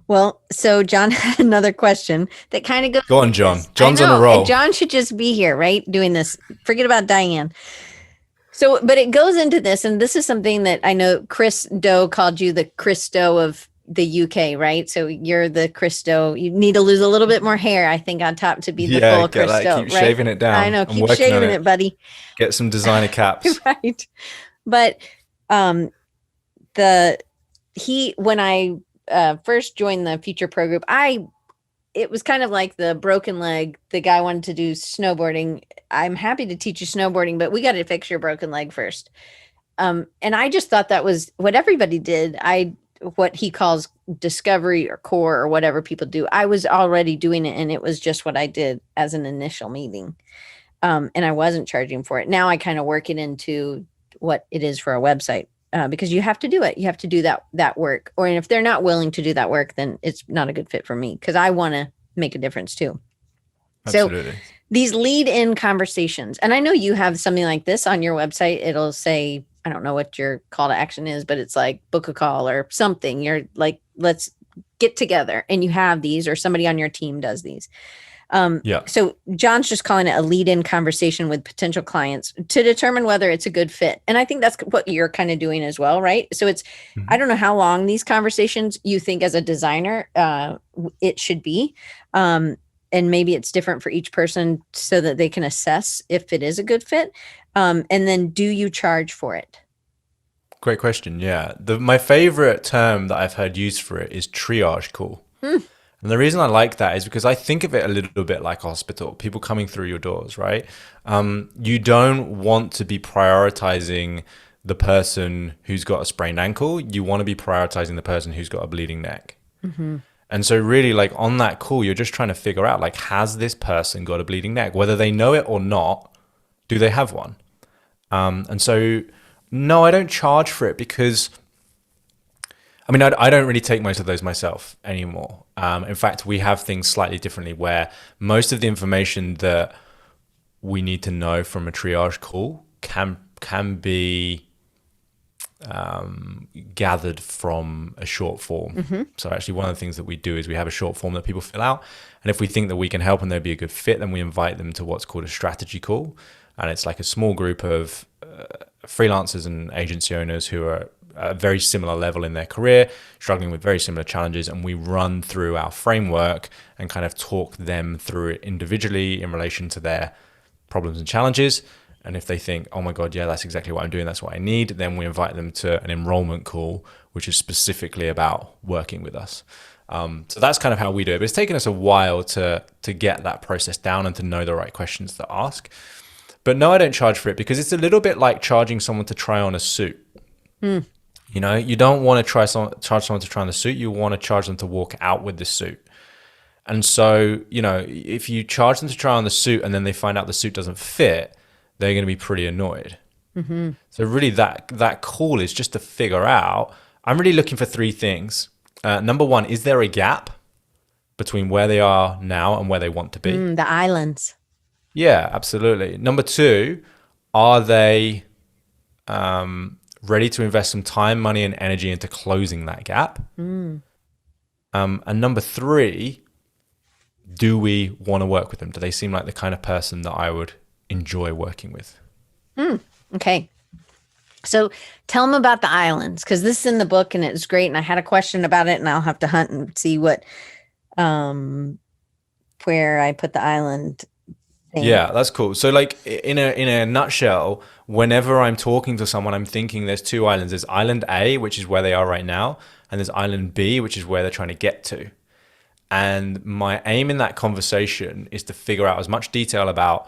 Well, so John had another question that kind of goes. Go on, John. John's on a roll. And John should just be here, right? Doing this. Forget about Diane. So, but it goes into this, and this is something that I know Chris Doe called you the Chris Doe of the UK, right? So you're the Chris Doe. You need to lose a little bit more hair, I think, on top to be the full Chris Doe. Keep shaving it down. I know. Keep shaving it, buddy. Get some designer caps. Right. But when I first joined the Future Pro Group, it was kind of like the broken leg. The guy wanted to do snowboarding. I'm happy to teach you snowboarding, but we got to fix your broken leg first. And I just thought that was what everybody did. What he calls discovery or core or whatever people do. I was already doing it, and it was just what I did as an initial meeting. And I wasn't charging for it. Now I kind of work it into what it is for a website. Because you have to do it. You have to do that work. Or if they're not willing to do that work, then it's not a good fit for me, because I want to make a difference too. Absolutely. So these lead-in conversations, and I know you have something like this on your website. It'll say, I don't know what your call to action is, but it's like book a call or something. You're like, let's get together, and you have these, or somebody on your team does these. So John's just calling it a lead-in conversation with potential clients to determine whether it's a good fit. And I think that's what you're kind of doing as well, right? So it's, I don't know how long these conversations you think as a designer, it should be. And maybe it's different for each person so that they can assess if it is a good fit. And then do you charge for it? Great question. Yeah. My favorite term that I've heard used for it is triage call. And the reason I like that is because I think of it a little bit like a hospital, people coming through your doors, right? You don't want to be prioritizing the person who's got a sprained ankle. You want to be prioritizing the person who's got a bleeding neck. And so really, like, on that call, you're just trying to figure out, like, has this person got a bleeding neck? Whether they know it or not, do they have one? And so, no, I don't charge for it because, I mean, I don't really take most of those myself anymore. In fact, we have things slightly differently where most of the information that we need to know from a triage call can be gathered from a short form. So actually one of the things that we do is we have a short form that people fill out. And if we think that we can help and they'd be a good fit, then we invite them to what's called a strategy call. And it's like a small group of freelancers and agency owners who are at a very similar level in their career, struggling with very similar challenges. And we run through our framework and kind of talk them through it individually in relation to their problems and challenges. And if they think, oh my God, yeah, that's exactly what I'm doing, that's what I need, then we invite them to an enrollment call, which is specifically about working with us. So that's kind of how we do it. But it's taken us a while to get that process down and to know the right questions to ask. But no, I don't charge for it because it's a little bit like charging someone to try on a suit. You know, you don't want to charge someone to try on the suit. You want to charge them to walk out with the suit. And so, you know, if you charge them to try on the suit and then they find out the suit doesn't fit, they're going to be pretty annoyed. So really that call is just to figure out, I'm really looking for three things. Number one, is there a gap between where they are now and where they want to be? The islands. Yeah, absolutely. Number two, are they ready to invest some time, money, and energy into closing that gap? And number three, do we want to work with them? Do they seem like the kind of person that I would enjoy working with? Okay. So tell them about the islands, because this is in the book and it's great. And I had a question about it and I'll have to hunt and see what, where I put the island thing. Yeah, that's cool. So like in a nutshell, whenever I'm talking to someone, I'm thinking there's two islands. There's island A, which is where they are right now. And there's island B, which is where they're trying to get to. And my aim in that conversation is to figure out as much detail about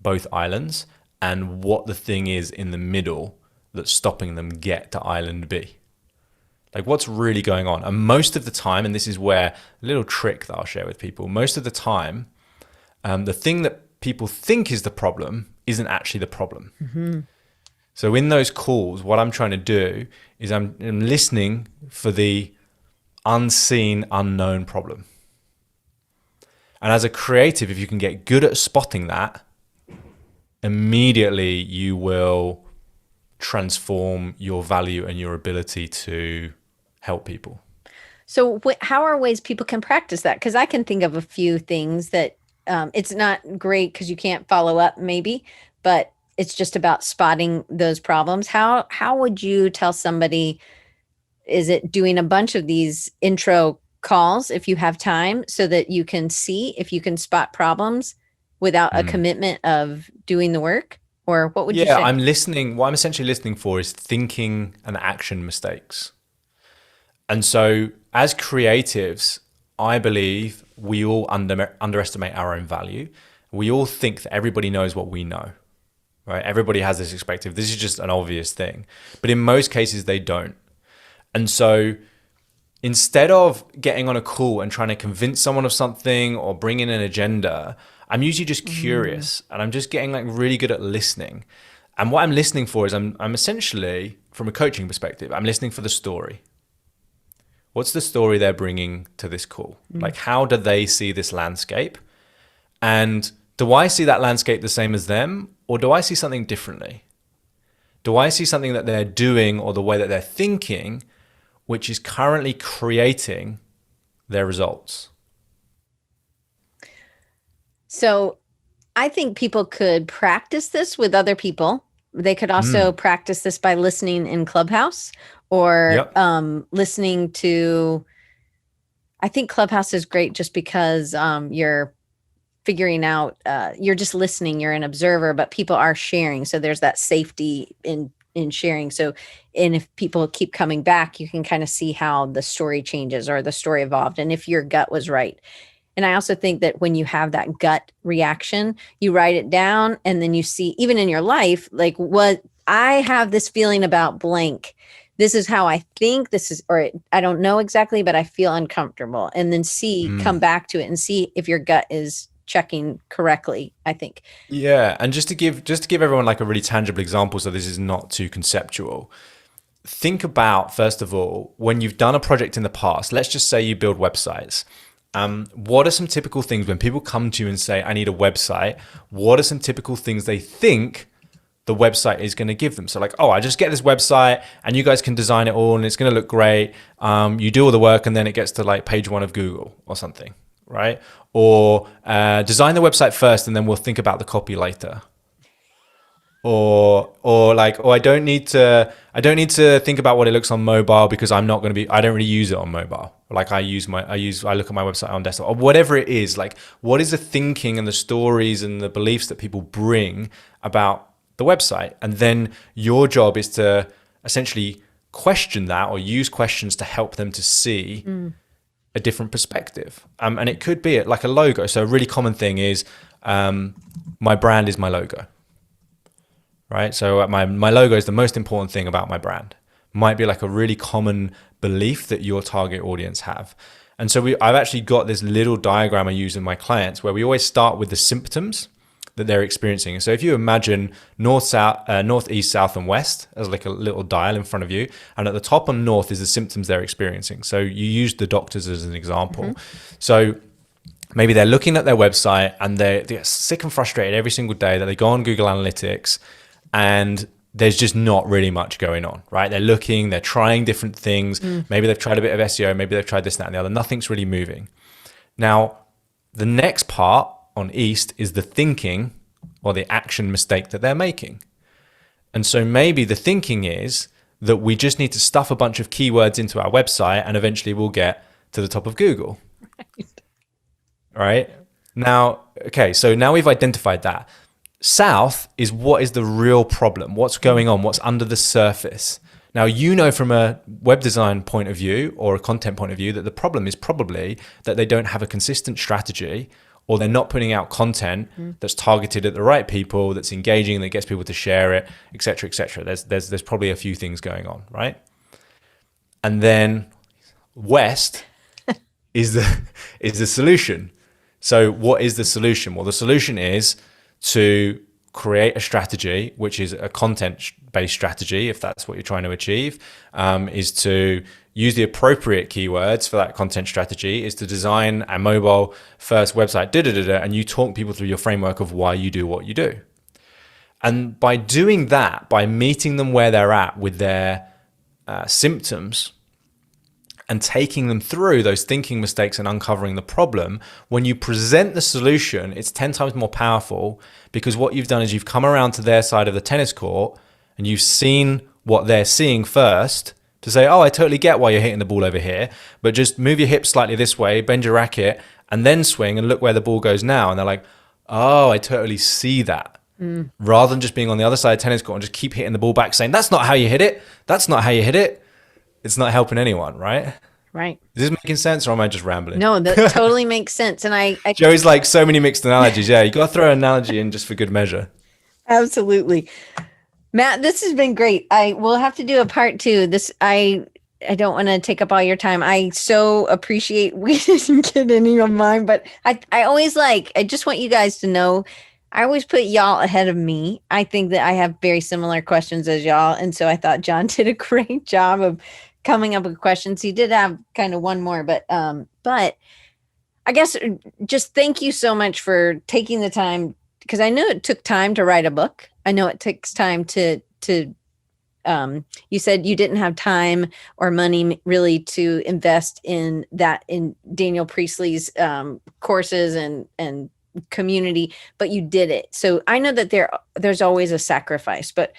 both islands and what the thing is in the middle that's stopping them get to island B. Like what's really going on. And most of the time, and this is where a little trick that I'll share with people, most of the time, the thing that people think is the problem isn't actually the problem. So in those calls, what I'm trying to do is I'm listening for the unseen, unknown problem. And as a creative, if you can get good at spotting that, immediately you will transform your value and your ability to help people. So how are ways people can practice that? Because I can think of a few things that it's not great because you can't follow up maybe, but it's just about spotting those problems. How would you tell somebody, is it doing a bunch of these intro calls if you have time so that you can see if you can spot problems without a commitment of doing the work? Or what would you say? Yeah, I'm listening. What I'm essentially listening for is thinking and action mistakes. And so as creatives, I believe we all underestimate our own value. We all think that everybody knows what we know, right? Everybody has this perspective. This is just an obvious thing. But in most cases, they don't. And so instead of getting on a call and trying to convince someone of something or bring in an agenda, I'm usually just curious and I'm just getting like really good at listening. And what I'm listening for is I'm essentially, from a coaching perspective, I'm listening for the story. What's the story they're bringing to this call? Like, how do they see this landscape? And do I see that landscape the same as them? Or do I see something differently? Do I see something that they're doing or the way that they're thinking, which is currently creating their results? So I think people could practice this with other people. They could also practice this by listening in Clubhouse or listening to, I think Clubhouse is great just because you're figuring out, you're just listening, you're an observer, but people are sharing. So there's that safety in sharing. So, and if people keep coming back, you can kind of see how the story changes or the story evolved. And if your gut was right. And I also think that when you have that gut reaction, you write it down and then you see, even in your life, like what I have this feeling about blank. This is how I think this is, or I don't know exactly, but I feel uncomfortable. And then come back to it and see if your gut is checking correctly, I think. Yeah. And just to give everyone like a really tangible example, so this is not too conceptual. Think about, first of all, when you've done a project in the past, let's just say you build websites. What are some typical things when people come to you and say, I need a website? What are some typical things they think the website is going to give them. So like, oh, I just get this website and you guys can design it all and it's going to look great. You do all the work and then it gets to like page 1 of Google or something, right? Or design the website first and then we'll think about the copy later. Or like, oh, I don't need to think about what it looks on mobile because I don't really use it on mobile. Like I look at my website on desktop or whatever it is. Like, what is the thinking and the stories and the beliefs that people bring about the website? And then your job is to essentially question that or use questions to help them to see a different perspective. And it could be like a logo. So a really common thing is my brand is my logo. Right, so my logo is the most important thing about my brand. Might be like a really common belief that your target audience have. And so I've actually got this little diagram I use in my clients where we always start with the symptoms that they're experiencing. So if you imagine north, east, south, and west as like a little dial in front of you, and at the top on north is the symptoms they're experiencing. So you use the doctors as an example. So maybe they're looking at their website and they're sick and frustrated every single day that they go on Google Analytics and there's just not really much going on, right? They're looking, they're trying different things. Maybe they've tried a bit of SEO, maybe they've tried this, that, and the other. Nothing's really moving. Now, the next part on East is the thinking or the action mistake that they're making. And so maybe the thinking is that we just need to stuff a bunch of keywords into our website and eventually we'll get to the top of Google. Right? Now, okay, so now we've identified that. South is what is the real problem? What's going on? What's under the surface? Now, you know from a web design point of view or a content point of view that the problem is probably that they don't have a consistent strategy or they're not putting out content that's targeted at the right people, that's engaging, that gets people to share it, et cetera, et cetera. There's probably a few things going on, right? And then West is the solution. So what is the solution? Well, the solution is to create a strategy, which is a content-based strategy, if that's what you're trying to achieve, is to use the appropriate keywords for that content strategy, is to design a mobile-first website, and you talk people through your framework of why you do what you do. And by doing that, by meeting them where they're at with their symptoms, and taking them through those thinking mistakes and uncovering the problem, when you present the solution, it's 10 times more powerful because what you've done is you've come around to their side of the tennis court and you've seen what they're seeing first to say, oh, I totally get why you're hitting the ball over here, but just move your hips slightly this way, bend your racket, and then swing and look where the ball goes now. And they're like, oh, I totally see that. Rather than just being on the other side of the tennis court and just keep hitting the ball back saying, that's not how you hit it. That's not how you hit it. It's not helping anyone, right? Right. Is this making sense or am I just rambling? No, that totally makes sense. And I Joey's like so many mixed analogies. Yeah, you got to throw an analogy in just for good measure. Absolutely. Matt, this has been great. I will have to do a part 2. I don't want to take up all your time. I so appreciate we didn't get any of mine, but I just want you guys to know I always put y'all ahead of me. I think that I have very similar questions as y'all. And so I thought John did a great job of coming up with questions. He did have kind of one more, but I guess just thank you so much for taking the time, because I know it took time to write a book. I know it takes time to you said you didn't have time or money really to invest in that, in Daniel Priestley's courses and community, but you did it. So I know that there's always a sacrifice, but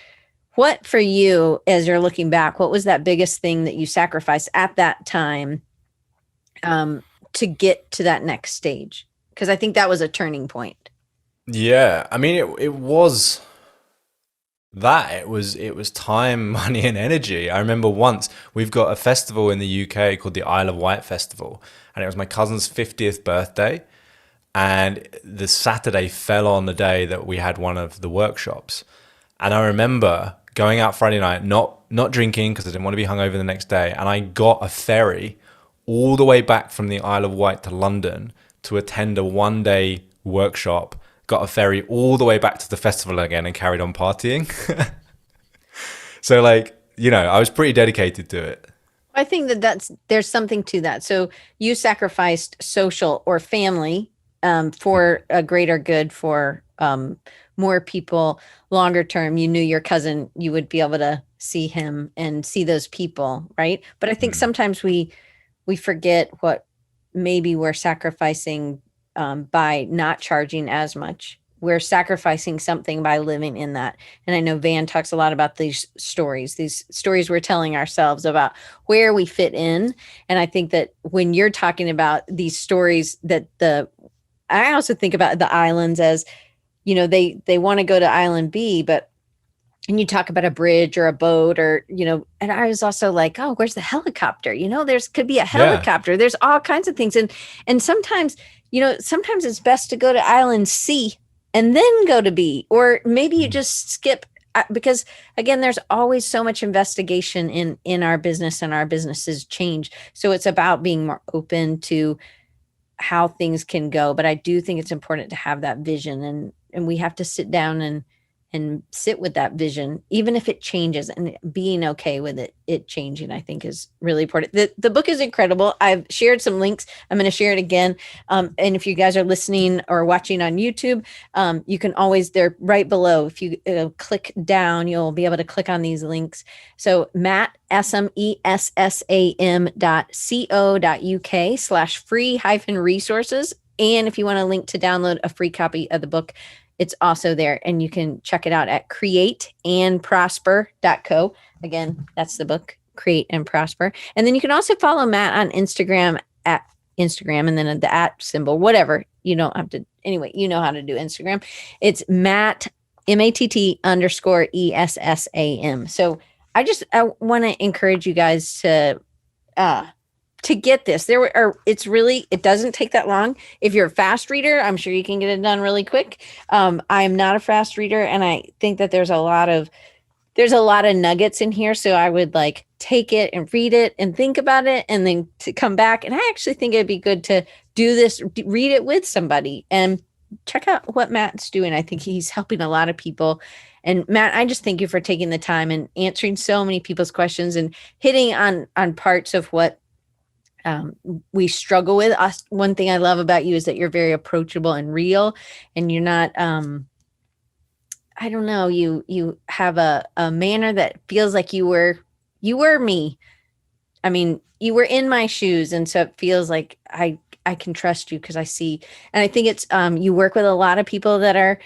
what for you, as you're looking back, what was that biggest thing that you sacrificed at that time to get to that next stage? Because I think that was a turning point. Yeah, I mean, it was that. It was time, money, and energy. I remember once we've got a festival in the UK called the Isle of Wight Festival, and it was my cousin's 50th birthday, and the Saturday fell on the day that we had one of the workshops. And I remember going out Friday night, not drinking because I didn't want to be hungover the next day. And I got a ferry all the way back from the Isle of Wight to London to attend a one-day workshop, got a ferry all the way back to the festival again and carried on partying. So like, I was pretty dedicated to it. I think there's something to that. So you sacrificed social or family for a greater good for more people longer term. You knew your cousin, you would be able to see him and see those people, right? But I think sometimes we forget what maybe we're sacrificing by not charging as much. We're sacrificing something by living in that. And I know Van talks a lot about these stories we're telling ourselves about where we fit in. And I think that when you're talking about these stories I also think about the islands as, they want to go to island B, and you talk about a bridge or a boat or, and I was also like, oh, where's the helicopter? There's could be a helicopter. There's all kinds of things. And sometimes, sometimes it's best to go to island C and then go to B, or maybe you just skip, because again, there's always so much investigation in our business, and our businesses change. So it's about being more open to how things can go. But I do think it's important to have that vision, and we have to sit down and sit with that vision, even if it changes, and being okay with it changing, I think is really important. The book is incredible. I've shared some links. I'm going to share it again. And if you guys are listening or watching on YouTube, you can always, they're right below. If you click down, you'll be able to click on these links. So Matt Essam, ESSAM.co.uk/free-resources. And if you want a link to download a free copy of the book, it's also there, and you can check it out at createandprosper.co. Again, that's the book, Create and Prosper. And then you can also follow Matt on Instagram at Instagram, and then the at symbol, whatever. You don't have to, anyway, you know how to do Instagram. It's Matt, MATT_ESSAM. So I want to encourage you guys to get this. It doesn't take that long. If you're a fast reader, I'm sure you can get it done really quick. I am not a fast reader, and I think that there's a lot of nuggets in here. So I would take it and read it and think about it, and then to come back. And I actually think it'd be good to do this, read it with somebody and check out what Matt's doing. I think he's helping a lot of people. And Matt, I just thank you for taking the time and answering so many people's questions and hitting on parts of what we struggle with. One thing I love about you is that you're very approachable and real, and you're not, I don't know, you have a manner that feels like you were me. I mean, you were in my shoes. And so it feels like I can trust you because I see, and I think it's, you work with a lot of people that are,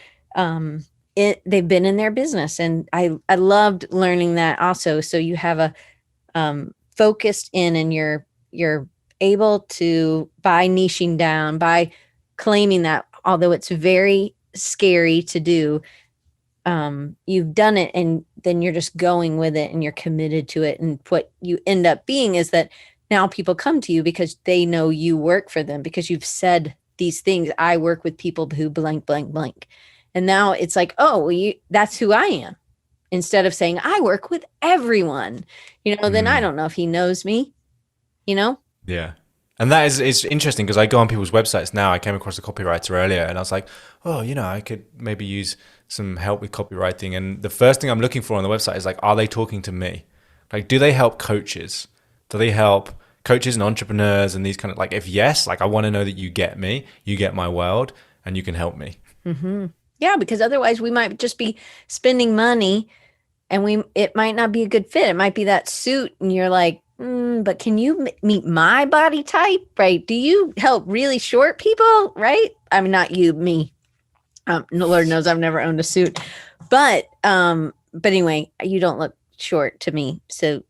they've been in their business. And I loved learning that also. So you have a, focused in, and you're able to, by niching down, by claiming that, although it's very scary to do, you've done it, and then you're just going with it, and you're committed to it. And what you end up being is that now people come to you because they know you work for them, because you've said these things. I work with people who blank, blank, blank. And now it's like, oh, well, that's who I am. Instead of saying, I work with everyone, then I don't know if he knows me, Yeah. And that is interesting, because I go on people's websites now. I came across a copywriter earlier, and I was like, oh, I could maybe use some help with copywriting. And the first thing I'm looking for on the website is are they talking to me? Do they help coaches? Do they help coaches and entrepreneurs and these kind of, if yes, I want to know that you get me, you get my world, and you can help me. Mm-hmm. Yeah, because otherwise we might just be spending money, and it might not be a good fit. It might be that suit, and you're like, but can you meet my body type, right? Do you help really short people, right? I mean, not you, me. Lord knows I've never owned a suit, but anyway, you don't look short to me. So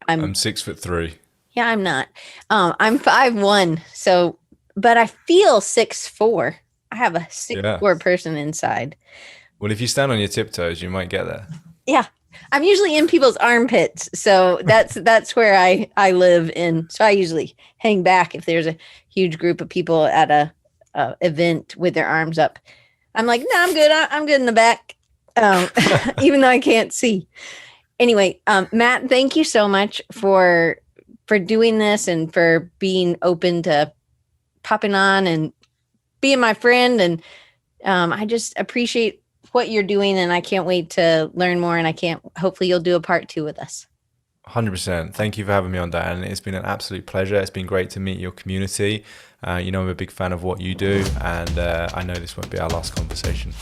I'm 6'3". Yeah, I'm not. I'm 5'1". So, but I feel 6'4". I have a 6'4" person inside. Well, if you stand on your tiptoes, you might get there. Yeah. I'm usually in people's armpits. So that's where I live in. So I usually hang back if there's a huge group of people at a event with their arms up. I'm like, no, I'm good. I'm good in the back. Even though I can't see. Anyway, Matt, thank you so much for doing this, and for being open to popping on and being my friend. And I just appreciate what you're doing, and I can't wait to learn more, and hopefully you'll do a part 2 with us. 100%. Thank you for having me on, Dan. It's been an absolute pleasure. It's been great to meet your community. I'm a big fan of what you do, and I know this won't be our last conversation.